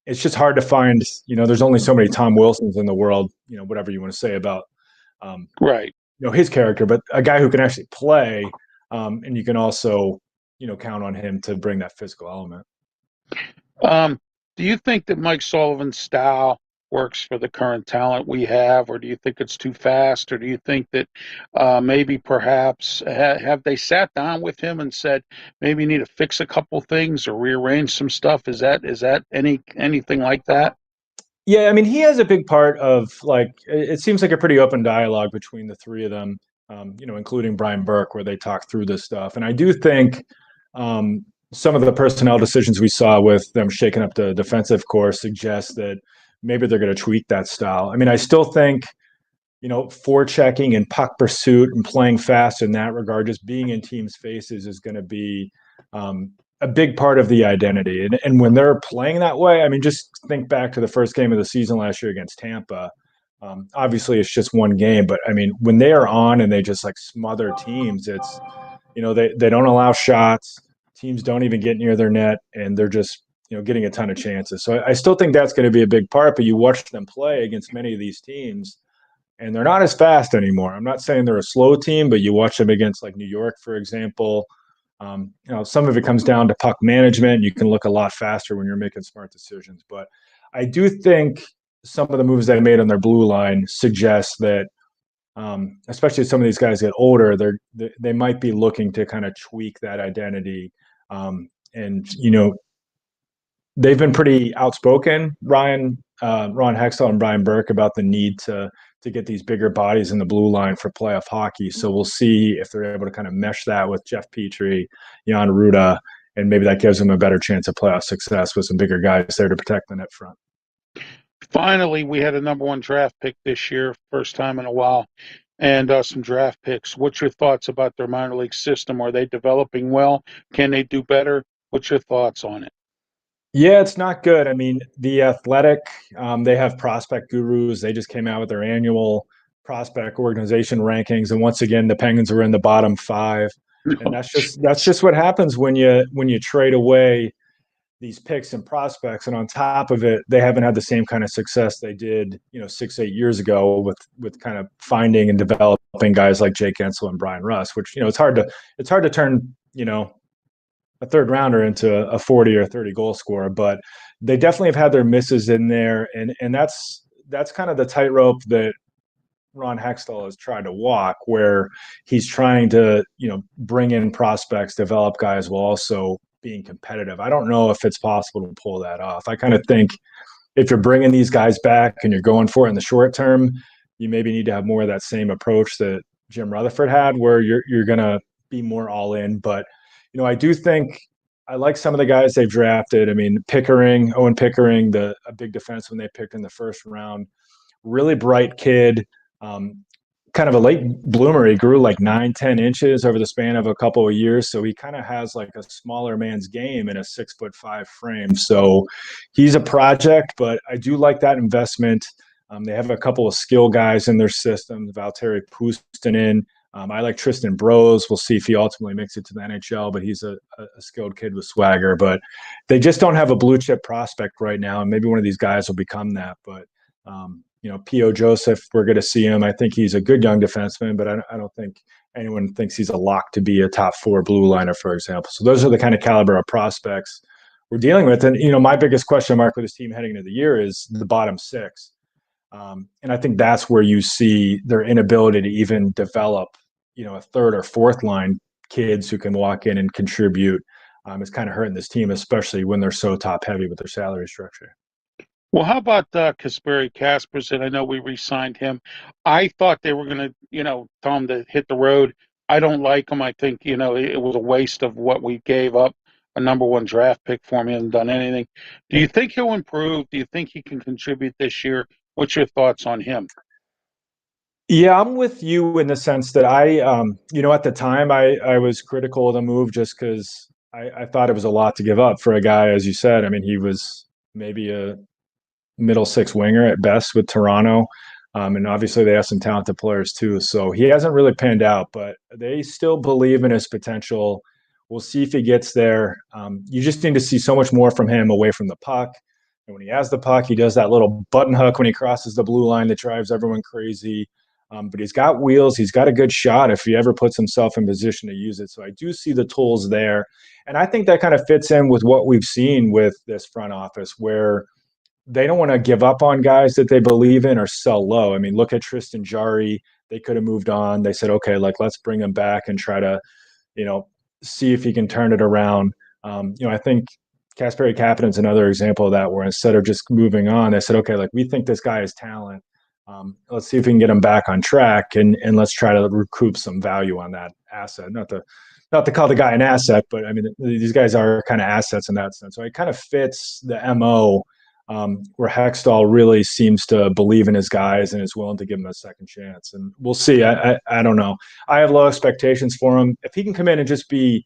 S1: it's just hard to find. There's only so many Tom Wilsons in the world. Whatever you want to say about
S2: right.
S1: His character, but a guy who can actually play, and you can also count on him to bring that physical element.
S2: Do you think that Mike Sullivan's style works for the current talent we have, or do you think it's too fast, or do you think that maybe perhaps have they sat down with him and said maybe you need to fix a couple things or rearrange some stuff? Is that anything like that?
S1: Yeah, I mean, he has a big part of, like, it seems like a pretty open dialogue between the three of them, including Brian Burke, where they talk through this stuff. And I do think some of the personnel decisions we saw with them shaking up the defensive core suggest that maybe they're going to tweak that style. I mean, I still think, forechecking and puck pursuit and playing fast in that regard, just being in teams' faces is going to be a big part of the identity. And when they're playing that way, I mean, just think back to the first game of the season last year against Tampa. Obviously, it's just one game, but I mean, when they are on and they just like smother teams, it's, they don't allow shots. Teams don't even get near their net, and they're just getting a ton of chances. So I still think that's going to be a big part. But you watch them play against many of these teams, and they're not as fast anymore. I'm not saying they're a slow team, but you watch them against like New York, for example. Some of it comes down to puck management. You can look a lot faster when you're making smart decisions. But I do think some of the moves they made on their blue line suggest that, especially as some of these guys get older, they might be looking to kind of tweak that identity. And they've been pretty outspoken, Ron Hextall and Brian Burke, about the need to get these bigger bodies in the blue line for playoff hockey. So we'll see if they're able to kind of mesh that with Jeff Petrie, Jan Ruda, and maybe that gives them a better chance of playoff success with some bigger guys there to protect the net front.
S2: Finally, we had a number 1 draft pick this year, first time in a while, and some draft picks. What's your thoughts about their minor league system? Are they developing well? Can they do better? What's your thoughts on it?
S1: Yeah, it's not good. I mean, The Athletic, they have prospect gurus. They just came out with their annual prospect organization rankings, and once again, the Penguins are in the bottom 5. And that's just what happens when you trade away these picks and prospects, and on top of it, they haven't had the same kind of success they did, 6, 8 years ago with kind of finding and developing guys like Jake Gensel and Brian Russ, which it's hard to turn a third rounder into a 40 or 30 goal scorer, but they definitely have had their misses in there, and that's kind of the tightrope that Ron Hextall has tried to walk, where he's trying to, bring in prospects, develop guys while also being competitive. I don't know if it's possible to pull that off. I kind of think if you're bringing these guys back and you're going for it in the short term, you maybe need to have more of that same approach that Jim Rutherford had, where you're going to be more all in. But, I do think I like some of the guys they've drafted. I mean, Owen Pickering, a big defenseman they picked in the first round, really bright kid, um, kind of a late bloomer. He grew like 9, 10 inches over the span of a couple of years. So he kind of has like a smaller man's game in a 6'5" frame. So he's a project, but I do like that investment. They have a couple of skill guys in their system, Valtteri Puustinen. I like Tristan Brose. We'll see if he ultimately makes it to the NHL, but he's a skilled kid with swagger. But they just don't have a blue chip prospect right now, and maybe one of these guys will become that. But P.O. Joseph, we're going to see him. I think he's a good young defenseman, but I don't think anyone thinks he's a lock to be a top 4 blue liner, for example. So those are the kind of caliber of prospects we're dealing with. And, my biggest question mark with this team heading into the year is the bottom 6. And I think that's where you see their inability to even develop, a third or fourth line kids who can walk in and contribute. Is kind of hurting this team, especially when they're so top heavy with their salary structure.
S2: Well, how about Kasperi Kaspersen? I know we re-signed him. I thought they were going to, tell him to hit the road. I don't like him. I think, it was a waste of what we gave up, a number 1 draft pick for him. He hasn't done anything. Do you think he'll improve? Do you think he can contribute this year? What's your thoughts on him?
S1: Yeah, I'm with you in the sense that at the time I was critical of the move just because I thought it was a lot to give up for a guy, as you said. I mean, he was maybe a middle 6 winger at best with Toronto. And obviously they have some talented players too. So he hasn't really panned out, but they still believe in his potential. We'll see if he gets there. You just need to see so much more from him away from the puck. And when he has the puck, he does that little button hook when he crosses the blue line that drives everyone crazy. But he's got wheels. He's got a good shot if he ever puts himself in position to use it. So I do see the tools there. And I think that kind of fits in with what we've seen with this front office, where they don't want to give up on guys that they believe in or sell low. I mean, look at Tristan Jarry. They could have moved on. They said, okay, let's bring him back and try to, see if he can turn it around. I think Kasperi Kapanen's another example of that, where instead of just moving on, they said, okay, we think this guy has talent. Let's see if we can get him back on track, and let's try to recoup some value on that asset. Not to call the guy an asset, but I mean, these guys are kind of assets in that sense. So it kind of fits the MO, where Hextall really seems to believe in his guys and is willing to give them a second chance. And we'll see. I don't know. I have low expectations for him. If he can come in and just be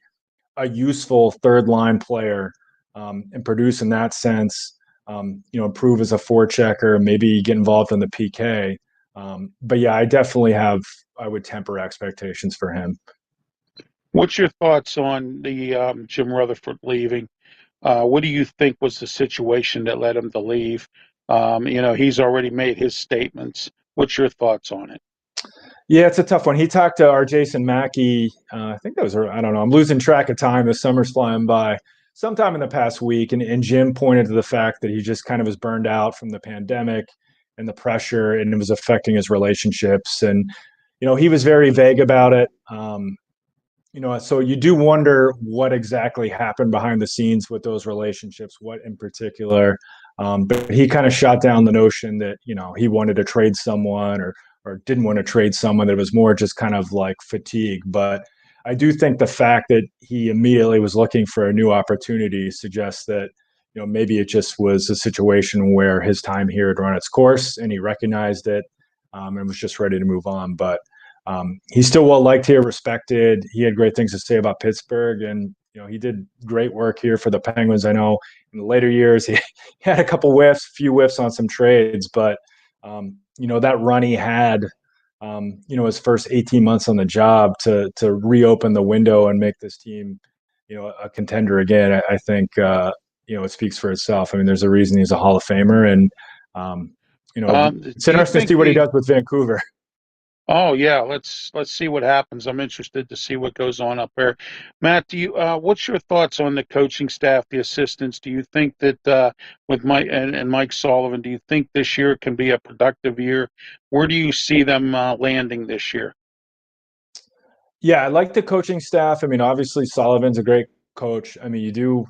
S1: a useful third line player, and produce in that sense, improve as a forechecker, maybe get involved in the PK. But yeah, I would temper expectations for him.
S2: What's your thoughts on the Jim Rutherford leaving? What do you think was the situation that led him to leave? He's already made his statements. What's your thoughts on it?
S1: Yeah, it's a tough one. He talked to our Jason Mackey. I think that was, I don't know. I'm losing track of time. The summer's flying by. Sometime in the past week, and Jim pointed to the fact that he just kind of was burned out from the pandemic and the pressure, and it was affecting his relationships. And, he was very vague about it. So you do wonder what exactly happened behind the scenes with those relationships, what in particular. But he kind of shot down the notion that, he wanted to trade someone or didn't want to trade someone, that it was more just kind of like fatigue. But I do think the fact that he immediately was looking for a new opportunity suggests that, maybe it just was a situation where his time here had run its course and he recognized it, and was just ready to move on. But he's still well liked here, respected. He had great things to say about Pittsburgh, and he did great work here for the Penguins. I know in the later years he had a few whiffs on some trades, but that run he had, his first 18 months on the job to reopen the window and make this team, a contender again. I think it speaks for itself. I mean, there's a reason he's a Hall of Famer, and um, it's
S2: Do you
S1: interesting to
S2: think
S1: see what he
S2: the
S1: does with Vancouver.
S2: Oh yeah, let's see what happens. I'm interested to see what goes on up there. Matt, do you what's your thoughts on the coaching staff, the assistants? Do you think that with Mike and Mike Sullivan, do you think this year can be a productive year? Where do you see them landing this year?
S1: Yeah, I like the coaching staff. I mean, obviously Sullivan's a great coach. I mean,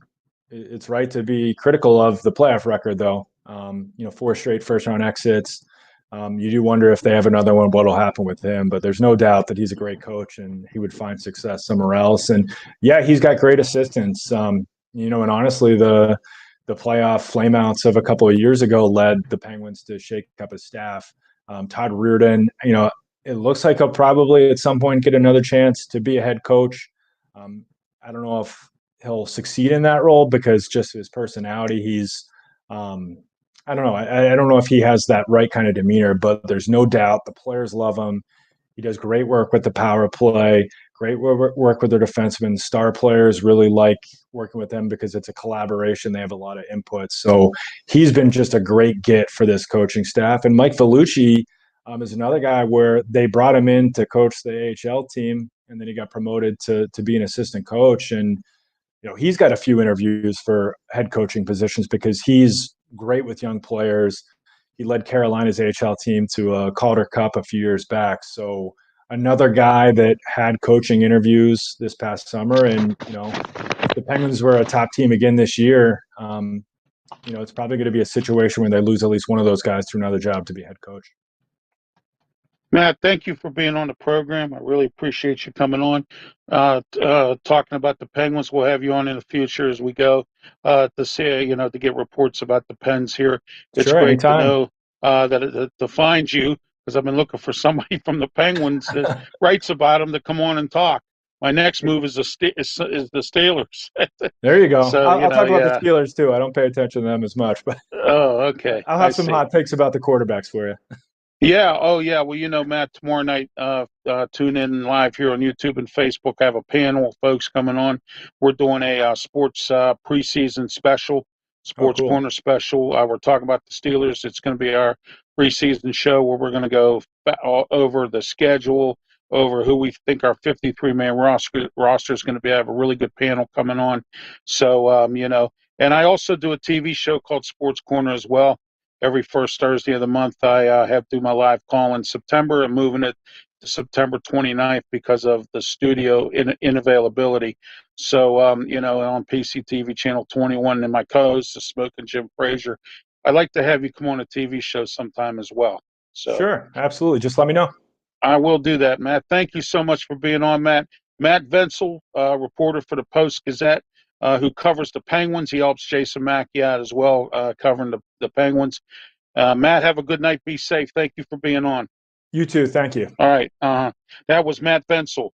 S1: it's right to be critical of the playoff record, though. 4 straight first round exits. You do wonder if they have another one, what'll happen with him. But there's no doubt that he's a great coach and he would find success somewhere else. And yeah, he's got great assistants. And honestly, the playoff flameouts of a couple of years ago led the Penguins to shake up his staff. Todd Reardon, it looks like he'll probably at some point get another chance to be a head coach. I don't know if he'll succeed in that role because just his personality, I don't know. I don't know if he has that right kind of demeanor, but there's no doubt the players love him. He does great work with the power play, great work with their defensemen. Star players really like working with them because it's a collaboration. They have a lot of input. So he's been just a great get for this coaching staff. And Mike Vellucci is another guy where they brought him in to coach the AHL team, and then he got promoted to be an assistant coach. And he's got a few interviews for head coaching positions because he's great with young players. He led Carolina's AHL team to a Calder Cup a few years back. So another guy that had coaching interviews this past summer. And, if the Penguins were a top team again this year, it's probably going to be a situation where they lose at least one of those guys to another job to be head coach.
S2: Matt, thank you for being on the program. I really appreciate you coming on, talking about the Penguins. We'll have you on in the future as we go to see, to get reports about the Pens here. It's
S1: Sure,
S2: great to
S1: anytime.
S2: know to find you because I've been looking for somebody from the Penguins that writes about them to come on and talk. My next move is the Steelers.
S1: There you go.
S2: So,
S1: I'll talk about the
S2: yeah.
S1: Steelers too. I don't pay attention to them as much, but
S2: Oh, okay.
S1: I'll
S2: I
S1: have some
S2: see.
S1: hot takes about the quarterbacks for you.
S2: Yeah. Oh, yeah. Well, Matt, tomorrow night, tune in live here on YouTube and Facebook. I have a panel of folks coming on. We're doing a sports preseason special,
S1: Oh,
S2: sports
S1: cool.
S2: corner special. We're talking about the Steelers. It's going to be our preseason show where we're going to go over the schedule, over who we think our 53-man roster is going to be. I have a really good panel coming on. So, and I also do a TV show called Sports Corner as well. Every first Thursday of the month, I have to do my live call in September. I'm moving it to September 29th because of the studio inavailability. So, on PCTV Channel 21, and my co-host is Smoking Jim Frazier. I'd like to have you come on a TV show sometime as well. So,
S1: Sure, absolutely. Just let me know.
S2: I will do that, Matt. Thank you so much for being on, Matt. Matt Venzel, reporter for the Post-Gazette, who covers the Penguins. He helps Jason Mackey out as well, covering the Penguins. Matt, have a good night. Be safe. Thank you for being on.
S1: You too. Thank you.
S2: All right. That was Matt Venzel,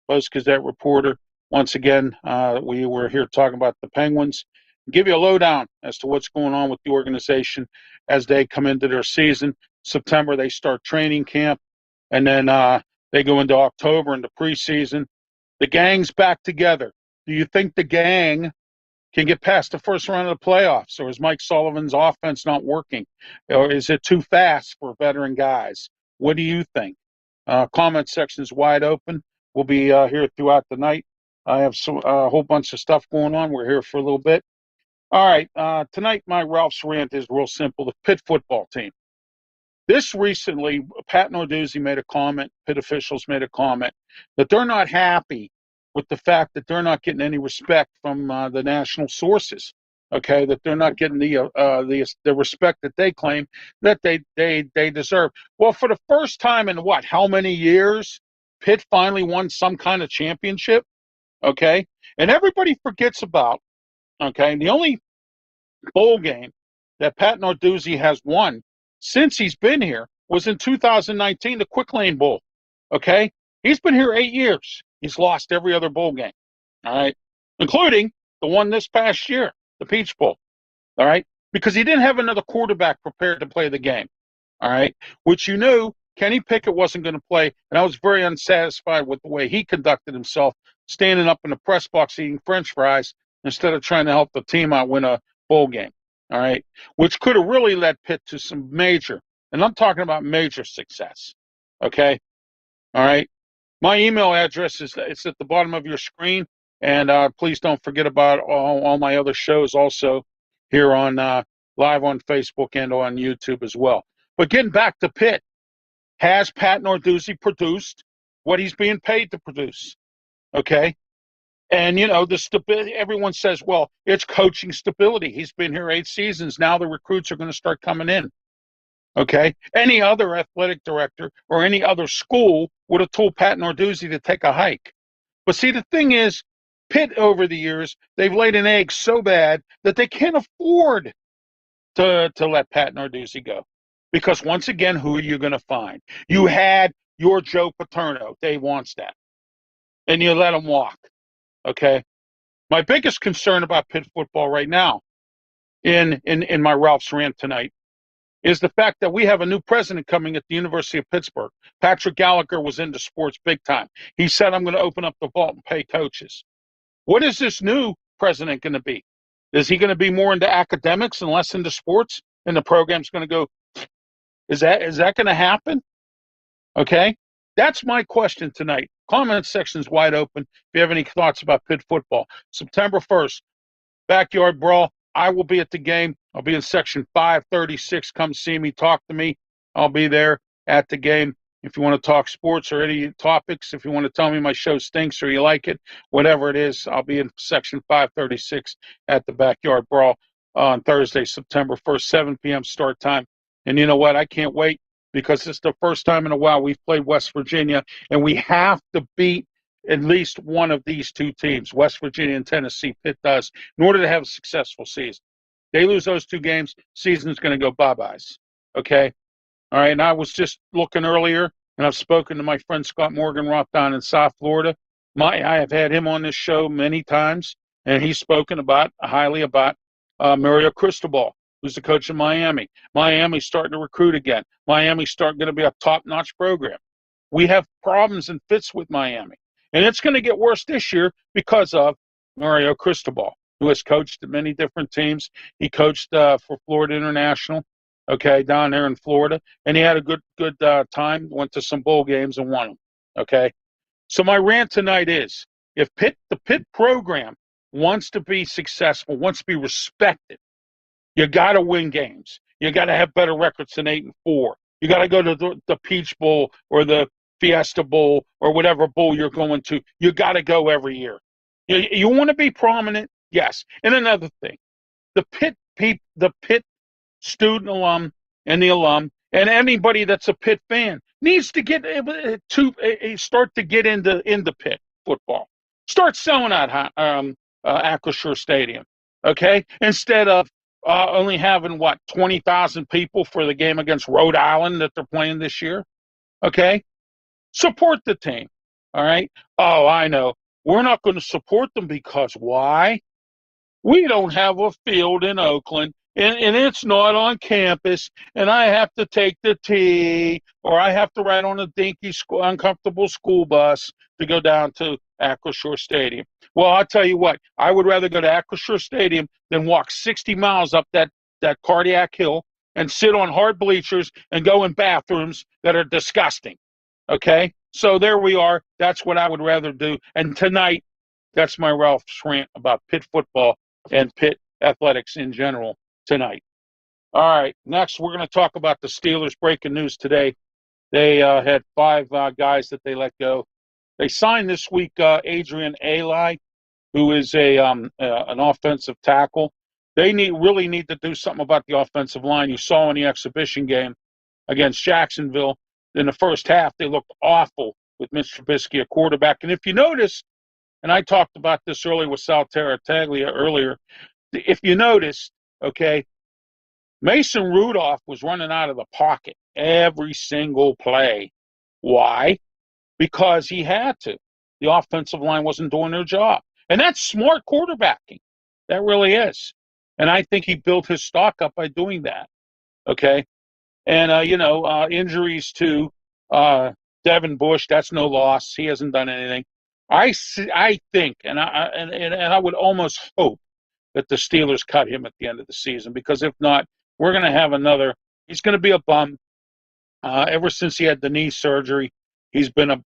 S2: Post-Gazette reporter. Once again, we were here talking about the Penguins. Give you a lowdown as to what's going on with the organization as they come into their season. September, they start training camp, and then they go into October into preseason. The gang's back together. Do you think the gang can get past the first round of the playoffs, or is Mike Sullivan's offense not working, or is it too fast for veteran guys? What do you think? Comment section is wide open. We'll be here throughout the night. I have a whole bunch of stuff going on. We're here for a little bit. All right. Tonight, my Ralph's rant is real simple. The Pitt football team. This recently, Pat Narduzzi made a comment, Pitt officials made a comment, that they're not happy with the fact that they're not getting any respect from the national sources. Okay, that they're not getting the respect that they claim that they deserve. Well, for the first time in how many years, Pitt finally won some kind of championship. Okay, and everybody forgets about. Okay, the only bowl game that Pat Narduzzi has won since he's been here was in 2019, the Quick Lane Bowl. Okay? He's been here 8 years. He's lost every other bowl game. All right? Including the one this past year, the Peach Bowl. All right? Because he didn't have another quarterback prepared to play the game. All right? Which you knew Kenny Pickett wasn't going to play. And I was very unsatisfied with the way he conducted himself, standing up in the press box eating French fries instead of trying to help the team out win a bowl game, all right, which could have really led Pitt to some major, and I'm talking about major success, okay, all right. My email address is it's at the bottom of your screen, and please don't forget about all my other shows also here on live on Facebook and on YouTube as well. But getting back to Pitt, has Pat Narduzzi produced what he's being paid to produce? Okay. And, you know, the stability, everyone says, well, it's coaching stability. He's been here 8 seasons. Now the recruits are going to start coming in. Okay. Any other athletic director or any other school would have told Pat Narduzzi to take a hike. But see, the thing is, Pitt over the years, they've laid an egg so bad that they can't afford to let Pat Narduzzi go. Because once again, who are you going to find? You had your Joe Paterno, Dave Wannstedt, and you let him walk. Okay. My biggest concern about Pitt football right now, in my Ralph's rant tonight, is the fact that we have a new president coming at the University of Pittsburgh. Patrick Gallagher was into sports big time. He said, I'm going to open up the vault and pay coaches. What is this new president going to be? Is he going to be more into academics and less into sports? And the program's going to go, is that going to happen? Okay. That's my question tonight. Comment section's wide open. If you have any thoughts about Pitt football, September 1st, Backyard Brawl. I will be at the game. I'll be in section 536. Come see me, talk to me. I'll be there at the game. If you want to talk sports or any topics, if you want to tell me my show stinks or you like it, whatever it is, I'll be in section 536 at the Backyard Brawl on Thursday, September 1st, 7 p.m. start time. And you know what? I can't wait because it's the first time in a while we've played West Virginia, and we have to beat at least one of these two teams, West Virginia and Tennessee. Pitt does, in order to have a successful season. They lose those 2 games, season's going to go bye-byes. Okay? All right, and I was just looking earlier, and I've spoken to my friend Scott Morganroth down in South Florida. I have had him on this show many times, and he's spoken highly about Mario Cristobal, who's the coach of Miami. Miami's starting to recruit again. Miami's going to be a top-notch program. We have problems and fits with Miami. And it's going to get worse this year because of Mario Cristobal, who has coached at many different teams. He coached for Florida International, okay, down there in Florida. And he had a good time, went to some bowl games and won them, okay? So my rant tonight is, if the Pitt program wants to be successful, wants to be respected, you got to win games. You got to have better records than 8-4. You got to go to the Peach Bowl or the Fiesta Bowl or whatever bowl you're going to. You got to go every year. You want to be prominent? Yes. And another thing, the Pitt student alum and the alum and anybody that's a Pitt fan needs to get start to get into Pitt football. Start selling out Acrisure Stadium, okay? Instead of only having 20,000 people for the game against Rhode Island that they're playing this year, okay? Support the team, all right? Oh, I know. We're not going to support them because why? We don't have a field in Oakland, and it's not on campus, and I have to take the T, or I have to ride on a dinky, uncomfortable school bus to go down to Acrisure Stadium. Well, I'll tell you what. I would rather go to Acrisure Stadium than walk 60 miles up that cardiac hill and sit on hard bleachers and go in bathrooms that are disgusting. Okay, so there we are. That's what I would rather do. And tonight, that's my Ralph's rant about Pitt football and Pitt athletics in general tonight. All right, next we're going to talk about the Steelers. Breaking news today. They had 5 guys that they let go. They signed this week Adrian Ailey, who is an offensive tackle. They really need to do something about the offensive line. You saw in the exhibition game against Jacksonville, in the first half, they looked awful with Mitch Trubisky, a quarterback. And if you notice, and I talked about this earlier with Sal Tarataglia earlier, if you noticed, okay, Mason Rudolph was running out of the pocket every single play. Why? Because he had to. The offensive line wasn't doing their job. And that's smart quarterbacking. That really is. And I think he built his stock up by doing that. Okay? And, injuries to Devin Bush, that's no loss. He hasn't done anything. I think, and I would almost hope that the Steelers cut him at the end of the season, because if not, we're going to have another. He's going to be a bum. Ever since he had the knee surgery, he's been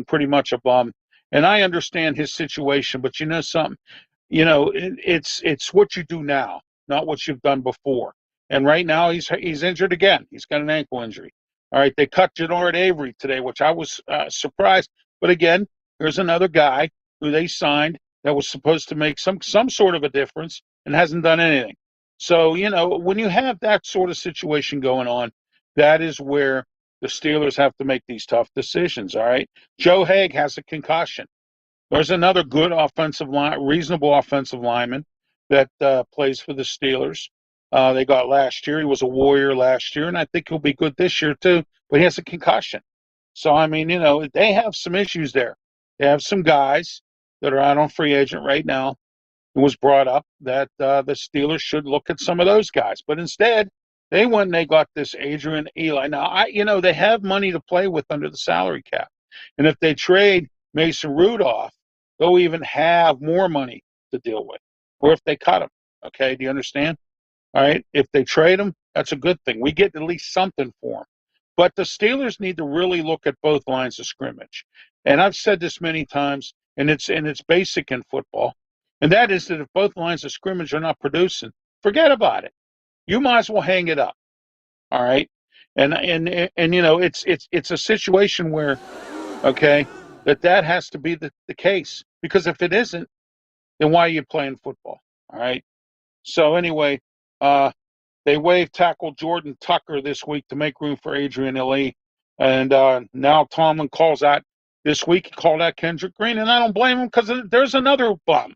S2: pretty much a bum. And I understand his situation, but you know something, it's what you do now, not what you've done before. And right now he's injured again. He's got an ankle injury. All right, they cut Janored Avery today, which I was surprised. But again, there's another guy who they signed that was supposed to make some sort of a difference and hasn't done anything. So when you have that sort of situation going on, that is where the Steelers have to make these tough decisions. All right, Joe Haig has a concussion. There's another good reasonable offensive lineman that plays for the Steelers. They got last year. He was a Warrior last year, and I think he'll be good this year too. But he has a concussion. So, I mean, they have some issues there. They have some guys that are out on free agent right now. It was brought up that the Steelers should look at some of those guys. But instead, they went and they got this Adrian Eli. Now, they have money to play with under the salary cap. And if they trade Mason Rudolph, they'll even have more money to deal with. Or if they cut him. Okay, do you understand? All right, if they trade him, that's a good thing. We get at least something for him. But the Steelers need to really look at both lines of scrimmage. And I've said this many times, and it's basic in football. And that is that if both lines of scrimmage are not producing, forget about it. You might as well hang it up. All right. And it's a situation where, okay, that has to be the case. Because if it isn't, then why are you playing football? All right. So anyway, they waived tackle Jordan Tucker this week to make room for Adrian Ely. And now Tomlin calls out this week, he called out Kendrick Green. And I don't blame him, because there's another bum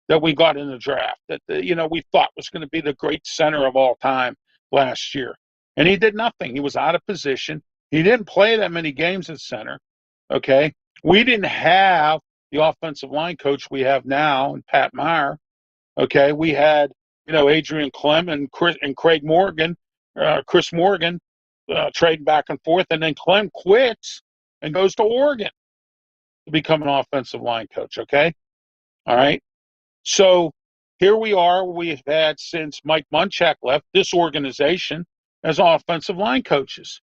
S2: that we got in the draft that, we thought was going to be the great center of all time last year. And he did nothing. He was out of position. He didn't play that many games at center. Okay. We didn't have the offensive line coach we have now, and Pat Meyer. Okay. We had, Adrian Clem and Craig Morgan, Chris Morgan, trading back and forth. And then Clem quits and goes to Oregon to become an offensive line coach. Okay. All right. So here we are. We've had, since Mike Munchak left, this organization as offensive line coaches.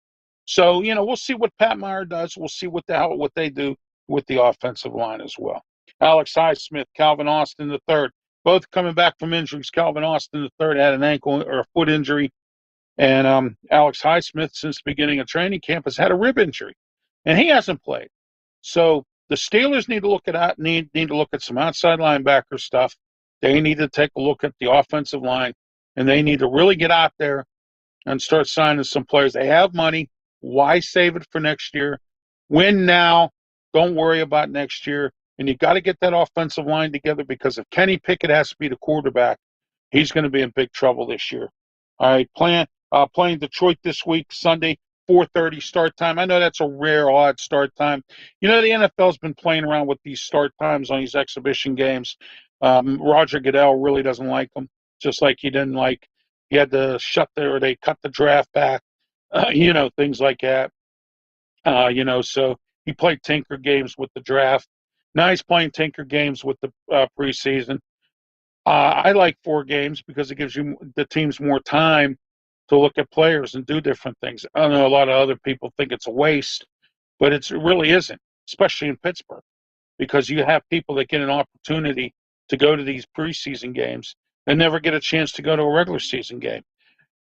S2: So, we'll see what Pat Meyer does. We'll see what they do with the offensive line as well. Alex Highsmith, Calvin Austin III, both coming back from injuries. Calvin Austin III had an ankle or a foot injury. And Alex Highsmith, since the beginning of training camp, has had a rib injury. And he hasn't played. So the Steelers need to look at some outside linebacker stuff. They need to take a look at the offensive line, and they need to really get out there and start signing some players. They have money. Why save it for next year? Win now. Don't worry about next year. And you got to get that offensive line together, because if Kenny Pickett has to be the quarterback, he's going to be in big trouble this year. All right, playing Detroit this week, Sunday, 4:30 start time. I know that's a rare, odd start time. The NFL's been playing around with these start times on these exhibition games. Roger Goodell really doesn't like them, just like he didn't like. He had to they cut the draft back, things like that. So he played tinker games with the draft. Now he's playing tinker games with the preseason. I like 4 games because it gives the teams more time to look at players and do different things. I know a lot of other people think it's a waste, but it really isn't, especially in Pittsburgh, because you have people that get an opportunity to go to these preseason games and never get a chance to go to a regular season game.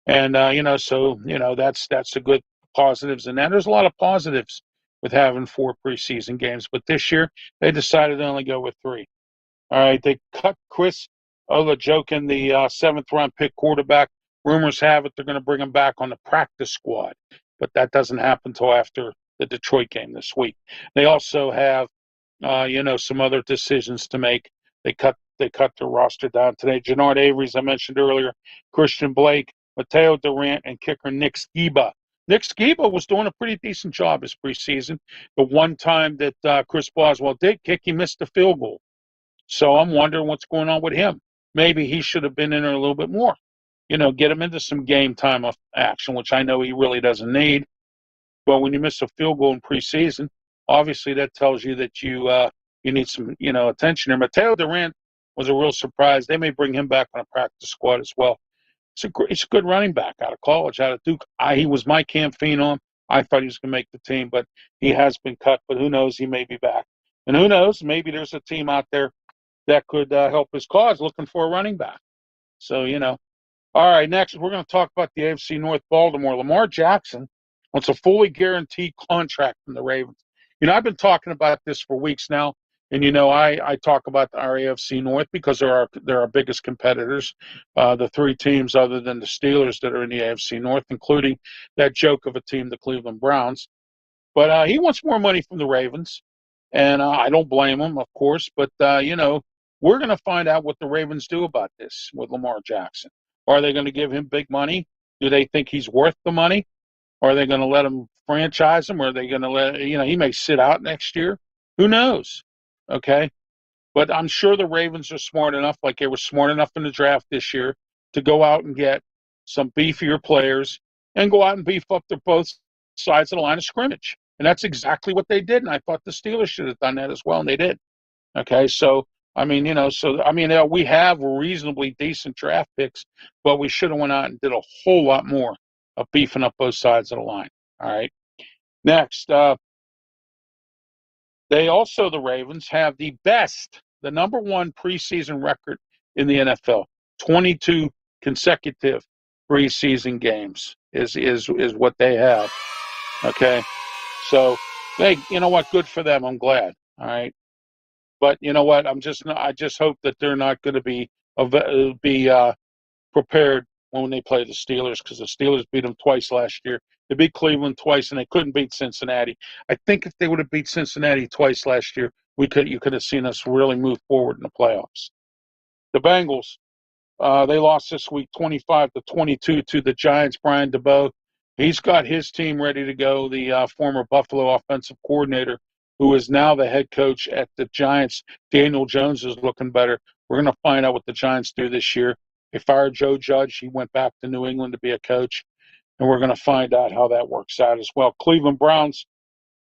S2: And, that's the good positives. And there's a lot of positives with having 4 preseason games. But this year, they decided to only go with 3. All right, they cut Chris Olajokin, the 7th-round pick quarterback. Rumors have it they're going to bring him back on the practice squad, but that doesn't happen until after the Detroit game this week. They also have, some other decisions to make. They cut their roster down today. Janored Avery, as I mentioned earlier, Christian Blake, Mateo Durant, and kicker Nick Skiba. Nick Skiba was doing a pretty decent job this preseason. The one time that Chris Boswell did kick, he missed the field goal. So I'm wondering what's going on with him. Maybe he should have been in there a little bit more. Get him into some game time of action, which I know he really doesn't need. But when you miss a field goal in preseason, obviously that tells you that you need some, attention there. Mateo Durant was a real surprise. They may bring him back on a practice squad as well. It's a good running back out of college, out of Duke. He was my camp phenom. I thought he was going to make the team, but he has been cut. But who knows? He may be back. And who knows? Maybe there's a team out there that could help his cause looking for a running back. So, All right, next we're going to talk about the AFC North. Baltimore. Lamar Jackson wants a fully guaranteed contract from the Ravens. I've been talking about this for weeks now, and I talk about our AFC North because they're our biggest competitors, the three teams other than the Steelers that are in the AFC North, including that joke of a team, the Cleveland Browns. But he wants more money from the Ravens, and I don't blame him, of course. But we're going to find out what the Ravens do about this with Lamar Jackson. Are they going to give him big money? Do they think he's worth the money? Or are they going to let him franchise him? Or are they going to let, he may sit out next year? Who knows? Okay. But I'm sure the Ravens are smart enough, like they were smart enough in the draft this year, to go out and get some beefier players and go out and beef up their both sides of the line of scrimmage. And that's exactly what they did. And I thought the Steelers should have done that as well, and they did. Okay. So, we have reasonably decent draft picks, but we should have went out and did a whole lot more of beefing up both sides of the line. All right. Next, the Ravens have the number one preseason record in the NFL. 22 consecutive preseason games is what they have. Okay. So, hey, you know what? Good for them. I'm glad. All right. But you know what? I just hope that they're not going to be prepared when they play the Steelers, because the Steelers beat them twice last year. They beat Cleveland twice, and they couldn't beat Cincinnati. I think if they would have beat Cincinnati twice last year, you could have seen us really move forward in the playoffs. The Bengals, they lost this week 25-22 to the Giants. Brian DeBoer, he's got his team ready to go. The former Buffalo offensive coordinator, who is now the head coach at the Giants, Daniel Jones, is looking better. We're going to find out what the Giants do this year. They fired Joe Judge. He went back to New England to be a coach, and we're going to find out how that works out as well. Cleveland Browns,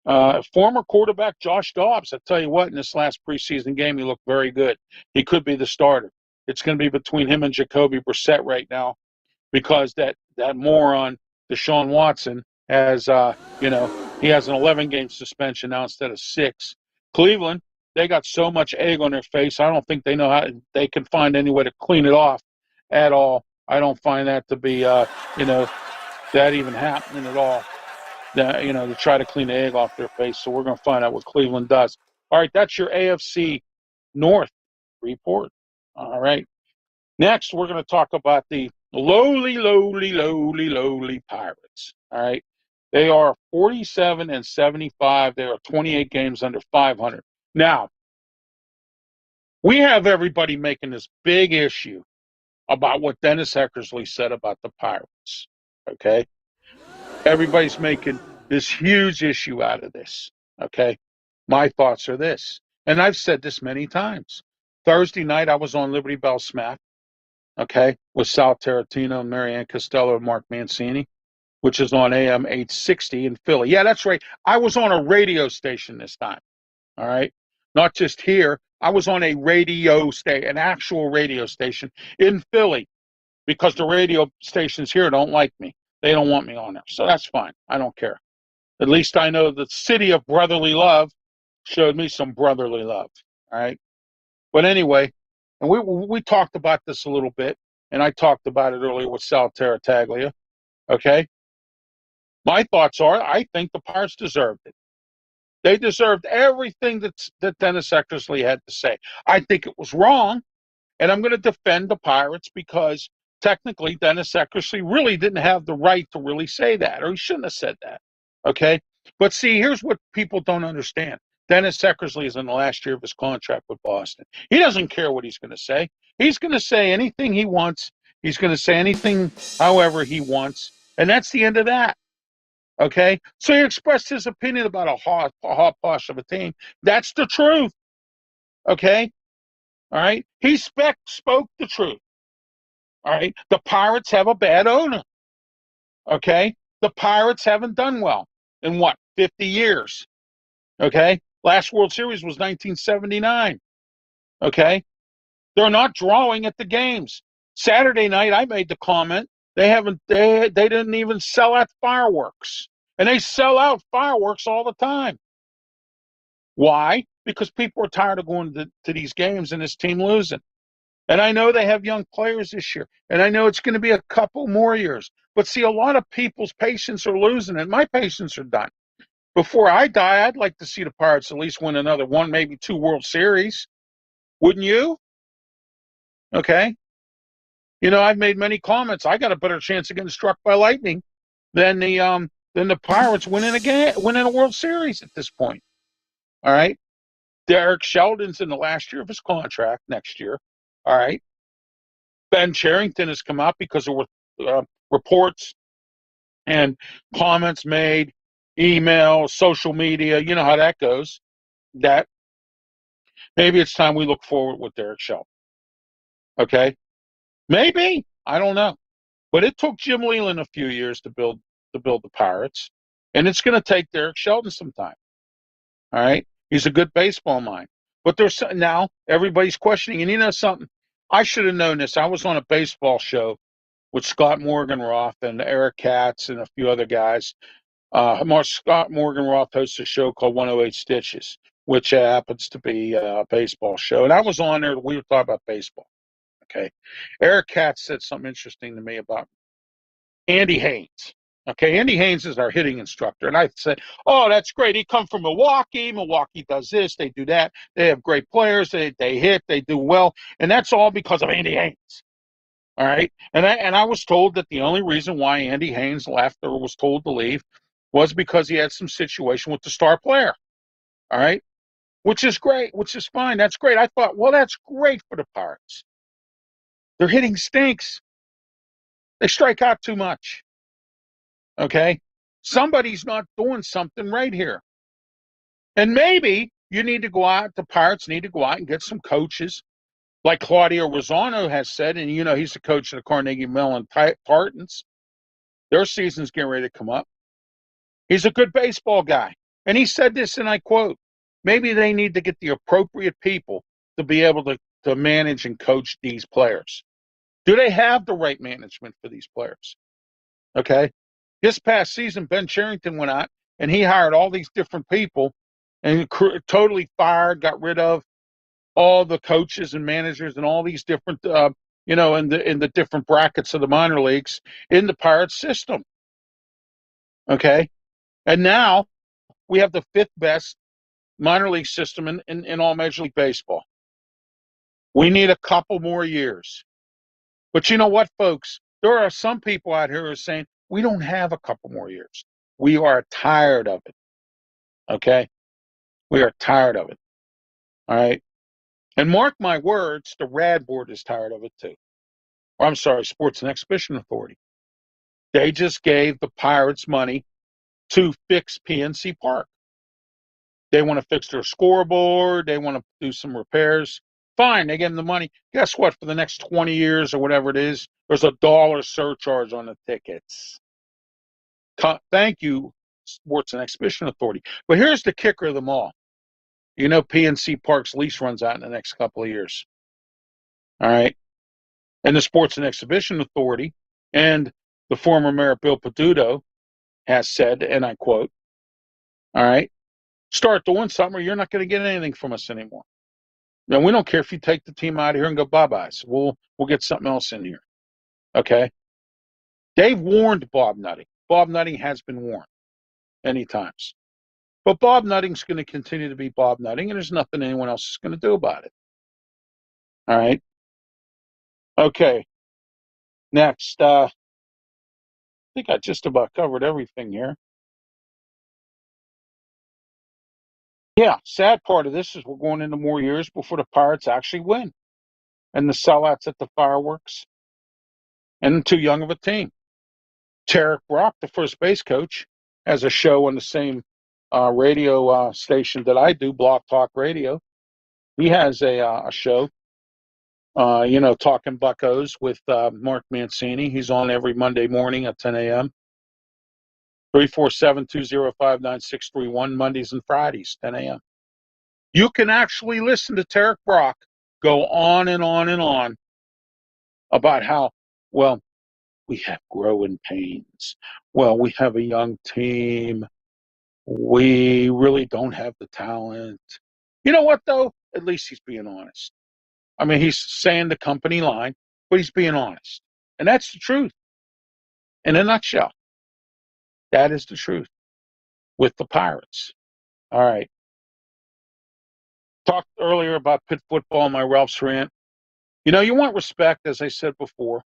S2: former quarterback Josh Dobbs. I tell you what, in this last preseason game, he looked very good. He could be the starter. It's going to be between him and Jacoby Brissett right now, because that moron, Deshaun Watson, has, he has an 11-game suspension now instead of 6. Cleveland, they got so much egg on their face, I don't think they know how they can find any way to clean it off at all. I don't find that to be, that even happening at all, to try to clean the egg off their face. So we're going to find out what Cleveland does. All right, that's your AFC North report. All right. Next, we're going to talk about the lowly Pirates. All right. They are 47-75. They are 28 games under 500. Now, we have everybody making this big issue about what Dennis Eckersley said about the Pirates. Okay. Everybody's making this huge issue out of this. Okay. My thoughts are this, and I've said this many times. Thursday night, I was on Liberty Bell Smack, okay, with Sal Tarantino and Marianne Costello and Mark Mancini, which is on AM 860 in Philly. Yeah, that's right. I was on a radio station this time, all right? Not just here. I was on a radio station, an actual radio station in Philly, because the radio stations here don't like me. They don't want me on there. So that's fine. I don't care. At least I know the city of brotherly love showed me some brotherly love, all right? But anyway, and we talked about this a little bit, and I talked about it earlier with Sal Tarataglia, okay? My thoughts are, I think the Pirates deserved it. They deserved everything that Dennis Eckersley had to say. I think it was wrong, and I'm going to defend the Pirates, because technically Dennis Eckersley really didn't have the right to really say that, or he shouldn't have said that, okay? But see, here's what people don't understand. Dennis Eckersley is in the last year of his contract with Boston. He doesn't care what he's going to say. He's going to say anything he wants. He's going to say anything however he wants, and that's the end of that. Okay? So he expressed his opinion about a hot posh of a team. That's the truth. Okay? All right? He spoke the truth. All right? The Pirates have a bad owner. Okay? The Pirates haven't done well in 50 years. Okay? Last World Series was 1979. Okay? They're not drawing at the games. Saturday night, I made the comment, they didn't even sell out fireworks. And they sell out fireworks all the time. Why? Because people are tired of going to these games and this team losing. And I know they have young players this year. And I know it's going to be a couple more years. But see, a lot of people's patience are losing, and my patience are done. Before I die, I'd like to see the Pirates at least win another one, maybe two World Series. Wouldn't you? Okay. You know, I've made many comments. I got a better chance of getting struck by lightning than the Pirates winning a World Series at this point. All right. Derek Sheldon's in the last year of his contract next year. All right. Ben Cherington has come out because there were reports and comments made, emails, social media. You know how that goes. That maybe it's time we look forward with Derek Sheldon. Okay. Maybe. I don't know. But it took Jim Leyland a few years to build the Pirates. And it's going to take Derek Sheldon some time. All right. He's a good baseball mind. But there's now everybody's questioning. And you know something? I should have known this. I was on a baseball show with Scott Morganroth and Eric Katz and a few other guys. Scott Morganroth hosts a show called 108 Stitches, which happens to be a baseball show. And I was on there. We were talking about baseball. Okay. Eric Katz said something interesting to me about Andy Haynes. Okay, Andy Haynes is our hitting instructor. And I said, oh, that's great. He come from Milwaukee. Milwaukee does this. They do that. They have great players. They hit. They do well. And that's all because of Andy Haynes. All right. And I was told that the only reason why Andy Haynes left or was told to leave was because he had some situation with the star player. All right. Which is great, which is fine. That's great. I thought, well, that's great for the Pirates. Their hitting stinks. They strike out too much. Okay? Somebody's not doing something right here. And maybe you need to go out, the Pirates need to go out and get some coaches, like Claudio Rosano has said, and you know he's the coach of the Carnegie Mellon Tartans. Their season's getting ready to come up. He's a good baseball guy. And he said this, and I quote, maybe they need to get the appropriate people to be able to manage and coach these players. Do they have the right management for these players? Okay. This past season, Ben Cherington went out and he hired all these different people and totally fired, got rid of all the coaches and managers and all these different, in the different brackets of the minor leagues in the Pirates system. Okay. And now we have the fifth best minor league system in all Major League Baseball. We need a couple more years. But you know what, folks? There are some people out here who are saying, we don't have a couple more years. We are tired of it. Okay? We are tired of it. All right? And mark my words, the RAD board is tired of it too. Or, I'm sorry, Sports and Exhibition Authority. They just gave the Pirates money to fix PNC Park. They want to fix their scoreboard. They want to do some repairs. Fine, they give them the money. Guess what? For the next 20 years or whatever it is, there's $1 surcharge on the tickets. Thank you, Sports and Exhibition Authority. But here's the kicker of them all. You know, PNC Park's lease runs out in the next couple of years. All right. And the Sports and Exhibition Authority and the former Mayor Bill Peduto has said, and I quote, all right, start doing something or you're not going to get anything from us anymore. Now, we don't care if you take the team out of here and go bye-byes. We'll get something else in here. Okay? They've warned Bob Nutting. Bob Nutting has been warned many times. But Bob Nutting's going to continue to be Bob Nutting, and there's nothing anyone else is going to do about it. All right? Okay. Next. I think I just about covered everything here. Yeah, sad part of this is we're going into more years before the Pirates actually win. And the sellouts at the fireworks. And too young of a team. Tarek Brock, the first base coach, has a show on the same radio station that I do, Block Talk Radio. He has a show, Talking Buccos with Mark Mancini. He's on every Monday morning at 10 a.m. 347-205-9631, Mondays and Fridays, 10 a.m. You can actually listen to Tarek Brock go on and on and on about how, well, we have growing pains. Well, we have a young team. We really don't have the talent. You know what, though? At least he's being honest. I mean, he's saying the company line, but he's being honest. And that's the truth. In a nutshell, that is the truth with the Pirates. All right. Talked earlier about Pitt football in my Ralph's rant. You know, you want respect, as I said before.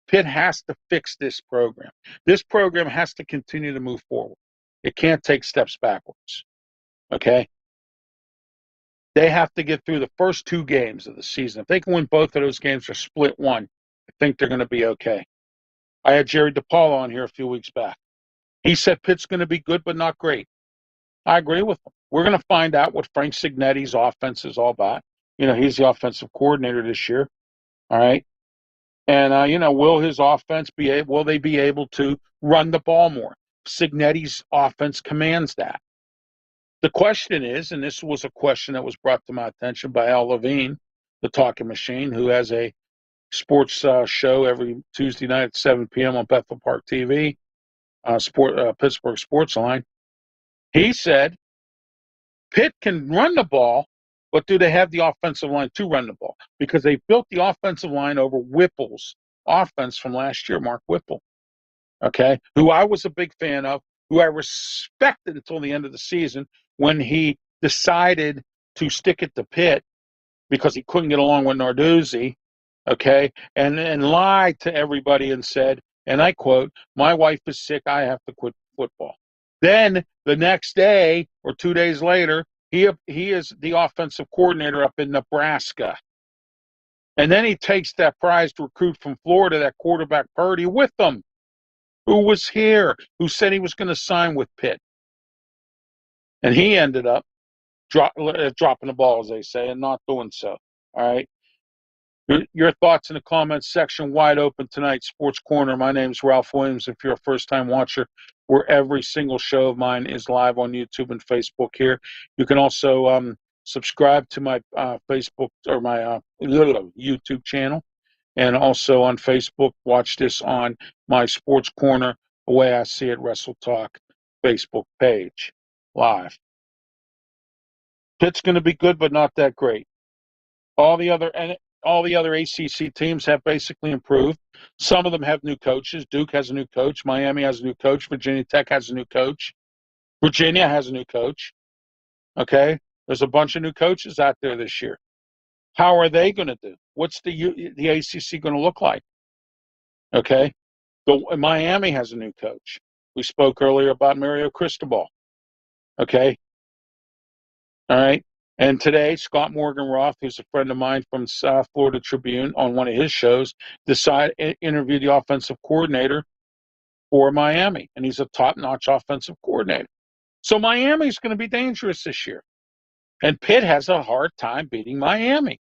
S2: Pitt has to fix this program. This program has to continue to move forward. It can't take steps backwards. Okay? They have to get through the first 2 games of the season. If they can win both of those games or split one, I think they're going to be okay. I had Jerry DePaul on here a few weeks back. He said Pitt's going to be good, but not great. I agree with him. We're going to find out what Frank Signetti's offense is all about. You know, he's the offensive coordinator this year. All right. And, you know, will his offense will they be able to run the ball more? Signetti's offense commands that. The question is, and this was a question that was brought to my attention by Al Levine, the talking machine, who has a sports show every Tuesday night at 7 p.m. on Bethel Park TV, Pittsburgh Sports Line. He said, Pitt can run the ball, but do they have the offensive line to run the ball? Because they built the offensive line over Whipple's offense from last year, Mark Whipple, okay, who I was a big fan of, who I respected until the end of the season when he decided to stick it to Pitt because he couldn't get along with Narduzzi, okay, and lied to everybody and said, and I quote, my wife is sick, I have to quit football. Then the next day or 2 days later, he is the offensive coordinator up in Nebraska. And then he takes that prized recruit from Florida, that quarterback Purdy, with him, who was here, who said he was going to sign with Pitt. And he ended up dropping the ball, as they say, and not doing so. All right. Your thoughts in the comments section, wide open tonight. Sports Corner. My name's Ralph Williams. If you're a first-time watcher, where every single show of mine is live on YouTube and Facebook here. You can also subscribe to my Facebook or my YouTube channel. And also on Facebook, watch this on my Sports Corner, the way I see it, Wrestle Talk Facebook page, live. Pitt's going to be good, but not that great. All the other ACC teams have basically improved. Some of them have new coaches. Duke has a new coach. Miami has a new coach. Virginia Tech has a new coach. Virginia has a new coach. Okay? There's a bunch of new coaches out there this year. How are they going to do? What's the ACC going to look like? Okay? Miami has a new coach. We spoke earlier about Mario Cristobal. Okay? All right? And today, Scott Morgan-Roth, who's a friend of mine from South Florida Tribune, on one of his shows, interviewed the offensive coordinator for Miami, and he's a top-notch offensive coordinator. So Miami's going to be dangerous this year. And Pitt has a hard time beating Miami.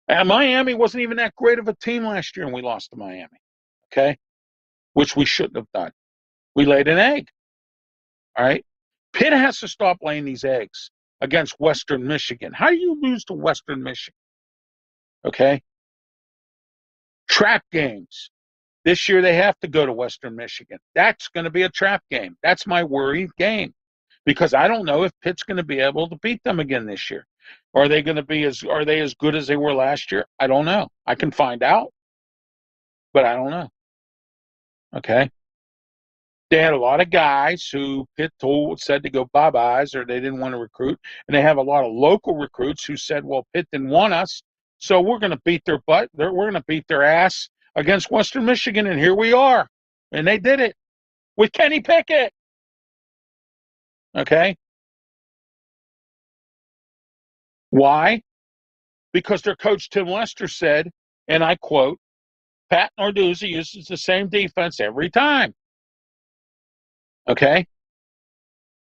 S2: And Miami wasn't even that great of a team last year, and we lost to Miami, okay, which we shouldn't have done. We laid an egg, all right? Pitt has to stop laying these eggs against Western Michigan. How do you lose to Western Michigan? Okay? Trap games. This year they have to go to Western Michigan. That's going to be a trap game. That's my worried game because I don't know if Pitt's going to be able to beat them again this year. Are they as good as they were last year? I don't know. I can find out, but I don't know. Okay? They had a lot of guys who Pitt said to go bye-byes or they didn't want to recruit. And they have a lot of local recruits who said, well, Pitt didn't want us, so we're going to beat their butt. We're going to beat their ass against Western Michigan, and here we are. And they did it with Kenny Pickett. Okay? Why? Because their coach, Tim Lester, said, and I quote, Pat Narduzzi uses the same defense every time. Okay?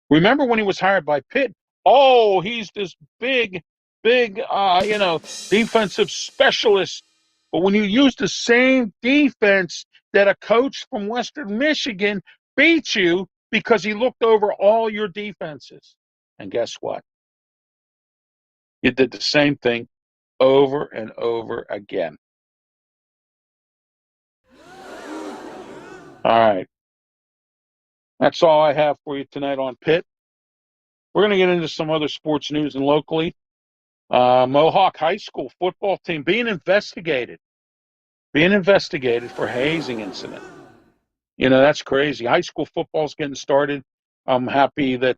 S2: Remember when he was hired by Pitt? Oh, he's this big, defensive specialist. But when you use the same defense that a coach from Western Michigan beat you because he looked over all your defenses. And guess what? You did the same thing over and over again. All right. That's all I have for you tonight on Pitt. We're going to get into some other sports news and locally. Mohawk High School football team being investigated for hazing incident. That's crazy. High school football's getting started. I'm happy that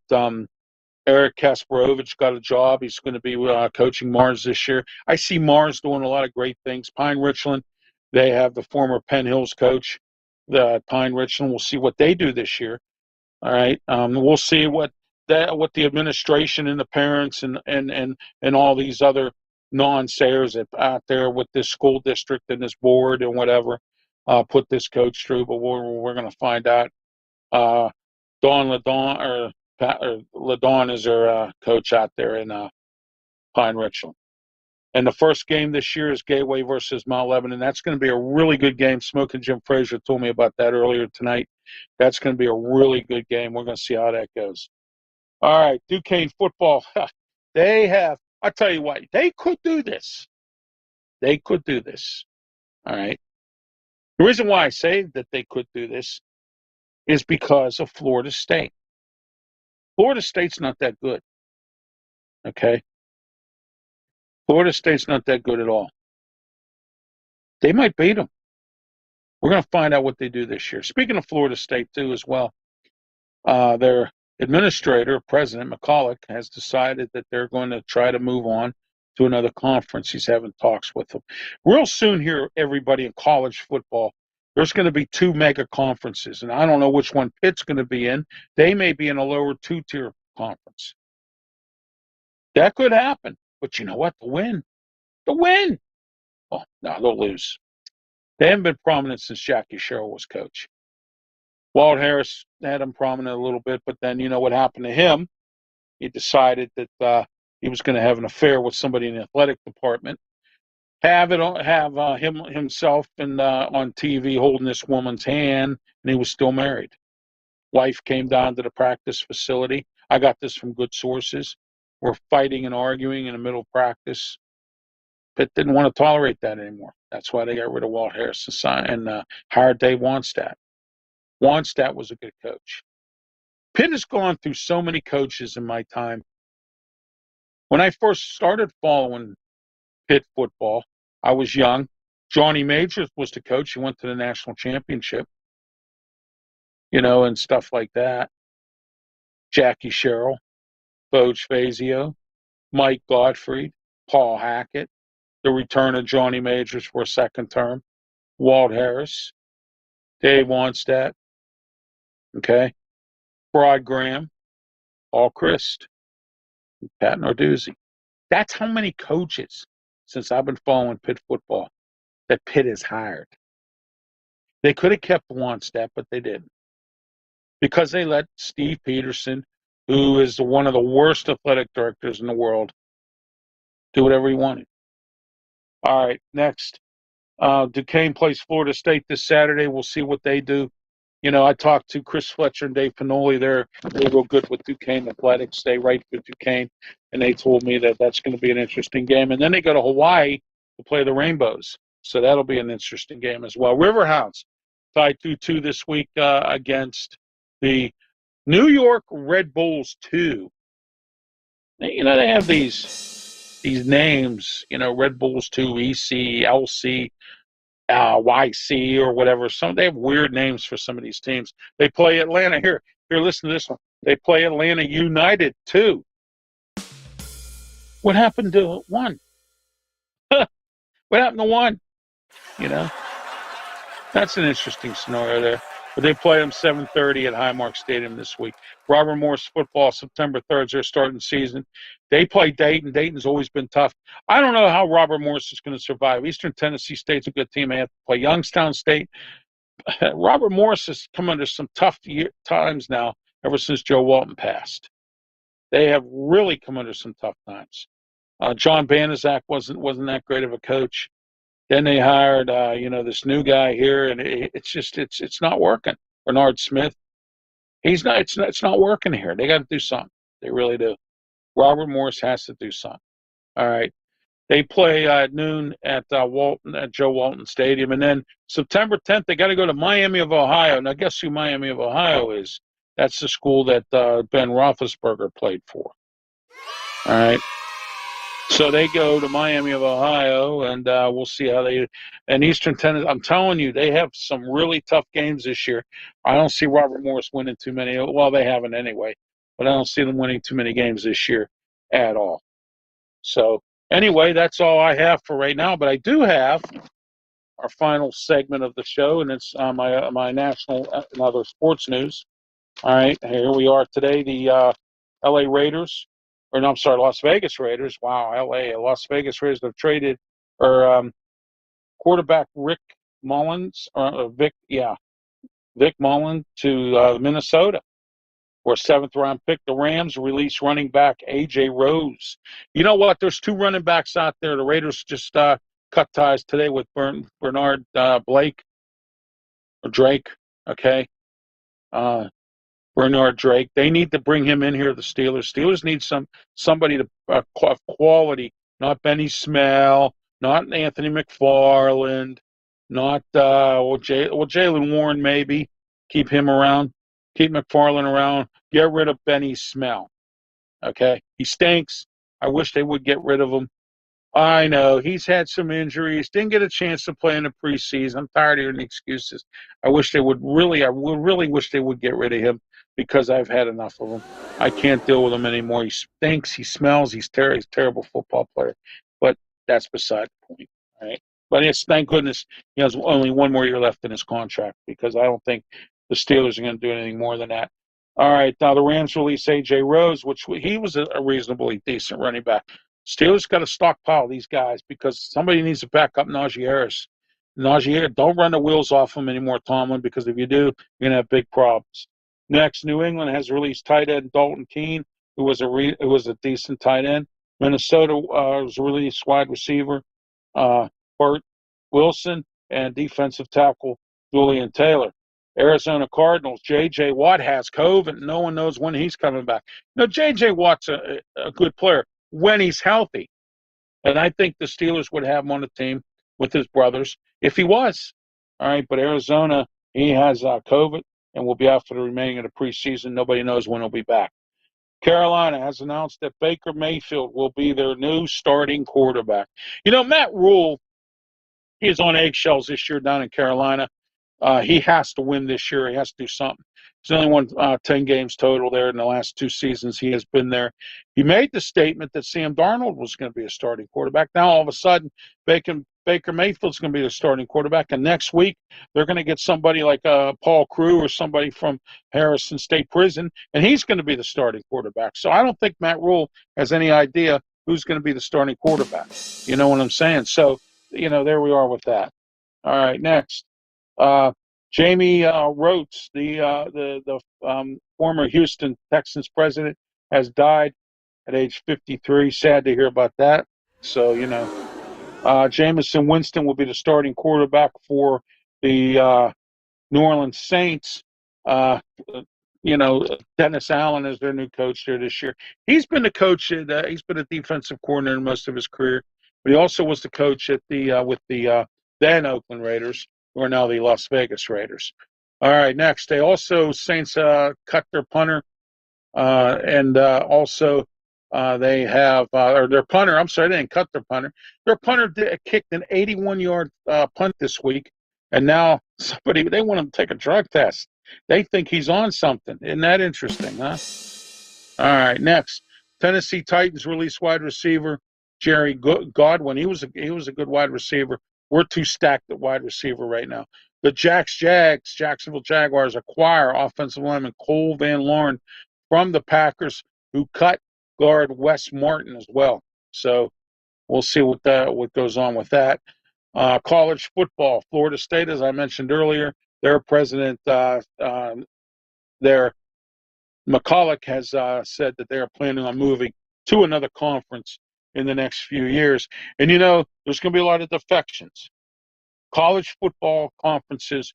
S2: Eric Kasparovich got a job. He's going to be coaching Mars this year. I see Mars doing a lot of great things. Pine Richland, they have the former Penn Hills coach. The Pine Richland, we'll see what they do this year. All right, we'll see what the administration and the parents and all these other non-sayers out there with this school district and this board and whatever put this coach through. But we're going to find out. Dawn Ladon or Ladon is their coach out there in Pine Richland. And the first game this year is Gateway versus Mount Lebanon. That's going to be a really good game. Smoking Jim Frazier told me about that earlier tonight. That's going to be a really good game. We're going to see how that goes. All right, Duquesne football. They have, I'll tell you what, they could do this. They could do this. All right. The reason why I say that they could do this is because of Florida State. Florida State's not that good. Okay? Florida State's not that good at all. They might beat them. We're going to find out what they do this year. Speaking of Florida State, too, as well, their administrator, President McCulloch, has decided that they're going to try to move on to another conference. He's having talks with them. Real soon here, everybody in college football, there's going to be 2 mega conferences, and I don't know which one Pitt's going to be in. They may be in a lower 2-tier conference. That could happen. But you know what? To win. Oh, no, they'll lose. They haven't been prominent since Jackie Sherrill was coach. Walt Harris had him prominent a little bit, but then you know what happened to him? He decided that he was going to have an affair with somebody in the athletic department. Have himself and on TV holding this woman's hand, and he was still married. Wife came down to the practice facility. I got this from good sources. We're fighting and arguing in the middle of practice. Pitt didn't want to tolerate that anymore. That's why they got rid of Walt Harris and hired Dave Wannstedt. Wannstedt was a good coach. Pitt has gone through so many coaches in my time. When I first started following Pitt football, I was young. Johnny Majors was the coach. He went to the national championship, and stuff like that. Jackie Sherrill, Boge Fazio, Mike Gottfried, Paul Hackett, the return of Johnny Majors for a second term, Walt Harris, Dave Wannstedt, okay, Brad Graham, Paul Christ, Pat Narduzzi. That's how many coaches since I've been following Pitt football that Pitt has hired. They could have kept Wannstedt, but they didn't. Because they let Steve Peterson, who is one of the worst athletic directors in the world, do whatever he wanted. All right, next. Duquesne plays Florida State this Saturday. We'll see what they do. I talked to Chris Fletcher and Dave Finoli. They go good with Duquesne Athletics. They write for Duquesne, and they told me that that's going to be an interesting game. And then they go to Hawaii to play the Rainbows, so that'll be an interesting game as well. Riverhounds tied 2-2 this week against the New York Red Bulls 2. They have these names. Red Bulls 2, EC, LC. YC or whatever. They have weird names for some of these teams. They play Atlanta. Here, listen to this one. They play Atlanta United 2. What happened to 1? What happened to 1? That's an interesting scenario there. But they play them 7:30 at Highmark Stadium this week. Robert Morris football, September 3rd is their starting season. They play Dayton. Dayton's always been tough. I don't know how Robert Morris is going to survive. Eastern Tennessee State's a good team. They have to play Youngstown State. Robert Morris has come under some tough times now ever since Joe Walton passed. They have really come under some tough times. John Banaszak wasn't that great of a coach. Then they hired, this new guy here, and it's not working. Bernard Smith, it's not working here. They got to do something. They really do. Robert Morris has to do something. All right. They play at noon at Joe Walton Stadium, and then September 10th they got to go to Miami of Ohio. Now, guess who Miami of Ohio is? That's the school that Ben Roethlisberger played for. All right. So they go to Miami of Ohio, and we'll see how they. And Eastern Tennessee, I'm telling you, they have some really tough games this year. I don't see Robert Morris winning too many. Well, they haven't anyway, but I don't see them winning too many games this year at all. So anyway, that's all I have for right now. But I do have our final segment of the show, and it's my national and other sports news. All right, here we are today. The L.A. Raiders, or no, I'm sorry, Las Vegas Raiders. Wow, L.A. Las Vegas Raiders have traded quarterback Rick Mullins, Vic Mullins to Minnesota for a seventh-round pick. The Rams release running back A.J. Rose. You know what? There's two running backs out there. The Raiders just cut ties today with Bernard Blake or Drake. Okay. Bernard Drake. They need to bring him in here. The Steelers. Steelers need somebody to of quality, not Benny Smell, not Anthony McFarland, not Jalen Warren. Maybe keep him around. Keep McFarland around. Get rid of Benny Smell. Okay, he stinks. I wish they would get rid of him. I know he's had some injuries, didn't get a chance to play in the preseason. I'm tired of hearing excuses. I would really wish they would get rid of him because I've had enough of him. I can't deal with him anymore. He stinks, he smells, he's a terrible football player. But that's beside the point, right? But it's thank goodness he has only one more year left in his contract because I don't think the Steelers are going to do anything more than that. All right, now the Rams release A.J. Rose, which he was a reasonably decent running back. Steelers got to stockpile these guys because somebody needs to back up Najee Harris. Najee Harris, don't run the wheels off him anymore, Tomlin, because if you do, you're going to have big problems. Next, New England has released tight end Dalton Keene, who was a decent tight end. Minnesota was released wide receiver Burt Wilson and defensive tackle Julian Taylor. Arizona Cardinals, J.J. Watt has COVID. No one knows when he's coming back. J.J. Watt's a good player when he's healthy. And I think the Steelers would have him on the team with his brothers if he was. All right, but Arizona, he has COVID and will be out for the remaining of the preseason. Nobody knows when he'll be back. Carolina has announced that Baker Mayfield will be their new starting quarterback. Matt Rule is on eggshells this year down in Carolina. He has to win this year. He has to do something. He's only won 10 games total there in the last 2 seasons he has been there. He made the statement that Sam Darnold was going to be a starting quarterback. Now, all of a sudden, Baker Mayfield's going to be the starting quarterback. And next week, they're going to get somebody like Paul Crewe or somebody from Harrison State Prison, and he's going to be the starting quarterback. So I don't think Matt Rule has any idea who's going to be the starting quarterback. You know what I'm saying? So, there we are with that. All right, next. Jamie Rhodes, the former Houston Texans president, has died at age 53. Sad to hear about that. So, Jameson Winston will be the starting quarterback for the New Orleans Saints. Dennis Allen is their new coach there this year. He's been the coach. He's been a defensive coordinator most of his career, but he also was the coach at with the then Oakland Raiders, who are now the Las Vegas Raiders. All right, next. Saints cut their punter, and also they have or their punter. I'm sorry, they didn't cut their punter. Their punter kicked an 81-yard punt this week, and now they want him to take a drug test. They think he's on something. Isn't that interesting, huh? All right, next. Tennessee Titans release wide receiver Jerry Godwin. He was a good wide receiver. We're too stacked at wide receiver right now. The Jacksonville Jaguars acquire offensive lineman Cole Van Lorne from the Packers, who cut guard Wes Martin as well. So we'll see what goes on with that. College football, Florida State, as I mentioned earlier, their president, McCulloch, has said that they are planning on moving to another conference in the next few years. And, there's going to be a lot of defections. College football conferences,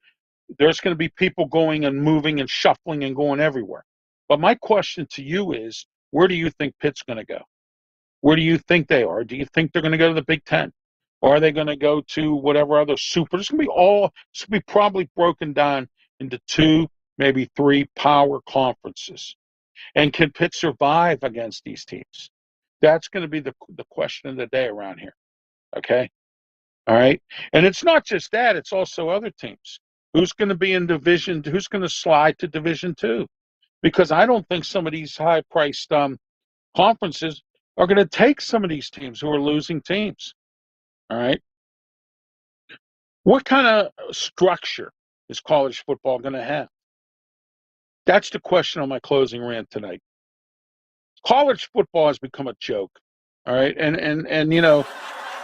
S2: there's going to be people going and moving and shuffling and going everywhere. But my question to you is, where do you think Pitt's going to go? Where do you think they are? Do you think they're going to go to the Big Ten? Or are they going to go to whatever other super? It's going to be probably broken down into 2, maybe 3 power conferences. And can Pitt survive against these teams? That's going to be the question of the day around here. Okay? All right? And it's not just that, it's also other teams. Who's going to be in Division? Who's going to slide to Division 2? Because I don't think some of these high-priced conferences are going to take some of these teams who are losing teams. All right? What kind of structure is college football going to have? That's the question on my closing rant tonight. College football has become a joke. All right? And you know,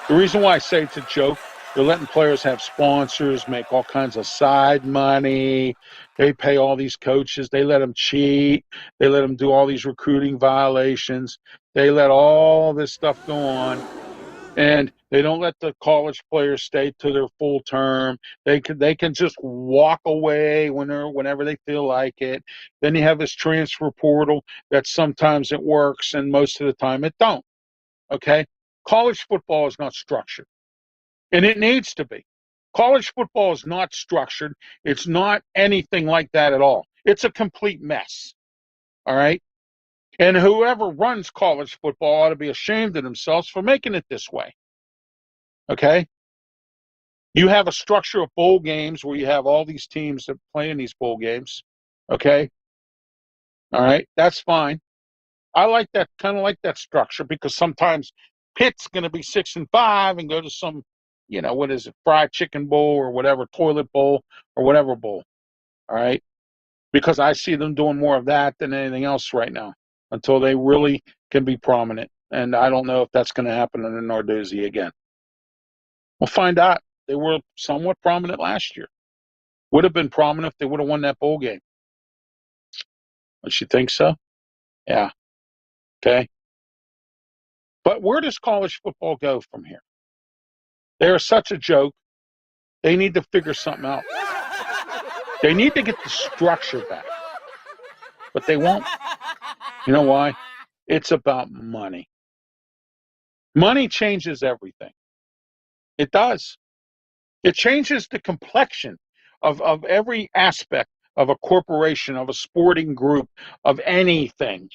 S2: the reason why I say it's a joke, they're letting players have sponsors, make all kinds of side money. They pay all these coaches. They let them cheat. They let them do all these recruiting violations. They let all this stuff go on. And they don't let the college players stay to their full term. They can just walk away whenever they feel like it. Then you have this transfer portal that sometimes it works and most of the time it don't. Okay? College football is not structured. And it needs to be. College football is not structured. It's not anything like that at all. It's a complete mess. All right? And whoever runs college football ought to be ashamed of themselves for making it this way. Okay? You have a structure of bowl games where you have all these teams that play in these bowl games. Okay? All right? That's fine. I like that, kind of like that structure, because sometimes Pitt's going to be 6-5 and go to some, you know, what is it, fried chicken bowl or whatever, toilet bowl or whatever bowl. All right? Because I see them doing more of that than anything else right now until they really can be prominent. And I don't know if that's going to happen in the Narduzzi again. We'll find out. They were somewhat prominent last year. Would have been prominent if they would have won that bowl game. Don't you think so? Yeah. Okay. But where does college football go from here? They are such a joke. They need to figure something out. They need to get the structure back. But they won't. You know why? It's about money. Money changes everything. It does. It changes the complexion of every aspect of a corporation, of a sporting group, of anything.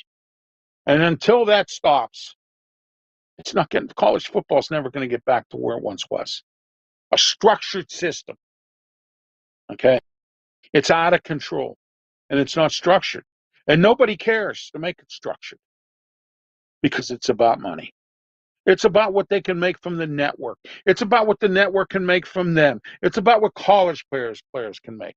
S2: And until that stops, it's not getting, college football is never going to get back to where it once was. A structured system. Okay? It's out of control. And it's not structured. And nobody cares to make it structured. Because it's about money. It's about what they can make from the network. It's about what the network can make from them. It's about what college players can make.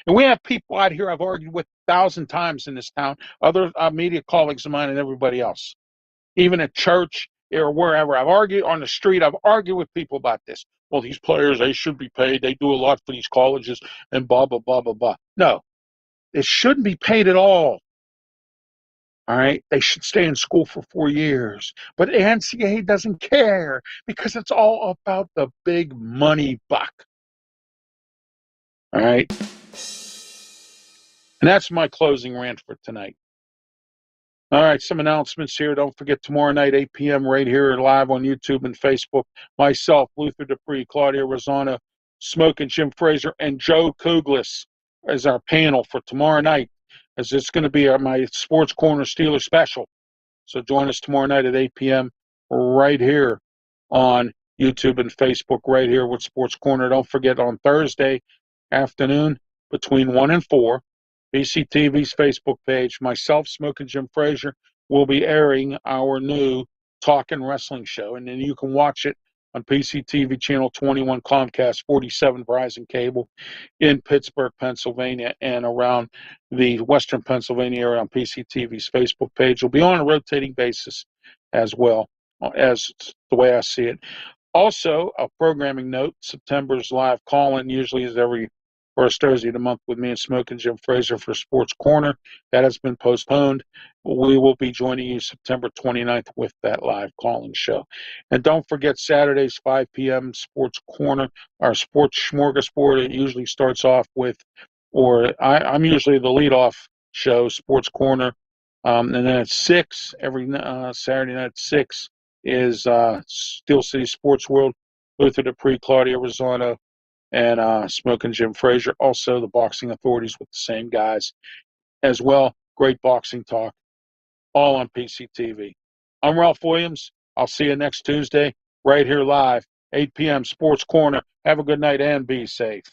S2: And we have people out here I've argued with 1,000 times in this town, other media colleagues of mine and everybody else. Even at church or wherever. I've argued on the street. I've argued with people about this. Well, these players, they should be paid. They do a lot for these colleges and blah, blah, blah, blah, blah. No, it shouldn't be paid at all. All right, they should stay in school for 4 years. But the NCAA doesn't care because it's all about the big money buck. All right. And that's my closing rant for tonight. All right, some announcements here. Don't forget tomorrow night, 8 p.m. right here live on YouTube and Facebook. Myself, Luther Dupree, Claudia Rosano, Smoke and Jim Fraser, and Joe Kuglis as our panel for tomorrow night, as it's going to be my Sports Corner Steeler special. So join us tomorrow night at 8 p.m. right here on YouTube and Facebook, right here with Sports Corner. Don't forget on Thursday afternoon between 1 and 4, BCTV's Facebook page, myself, Smoke and Jim Fraser, will be airing our new Talkin' Wrestling show. And then you can watch it on PCTV Channel 21, Comcast 47, Verizon Cable in Pittsburgh, Pennsylvania, and around the Western Pennsylvania area on PCTV's Facebook page. It'll be on a rotating basis as well, as the way I see it. Also, a programming note, September's live call-in usually is every first Thursday of the month with me and Smoke and Jim Fraser for Sports Corner. That has been postponed. We will be joining you September 29th with that live calling show. And don't forget Saturdays, 5 p.m., Sports Corner, our Sports Smorgasbord. It usually starts off with, or I'm usually the leadoff show, Sports Corner. And then at 6, every Saturday night at 6, is Steel City Sports World, Luther Dupree, Claudia Rosano, and Smoking Jim Frazier. Also, the Boxing Authorities with the same guys as well. Great boxing talk, all on PCTV. I'm Ralph Williams. I'll see you next Tuesday right here live, 8 p.m. Sports Corner. Have a good night and be safe.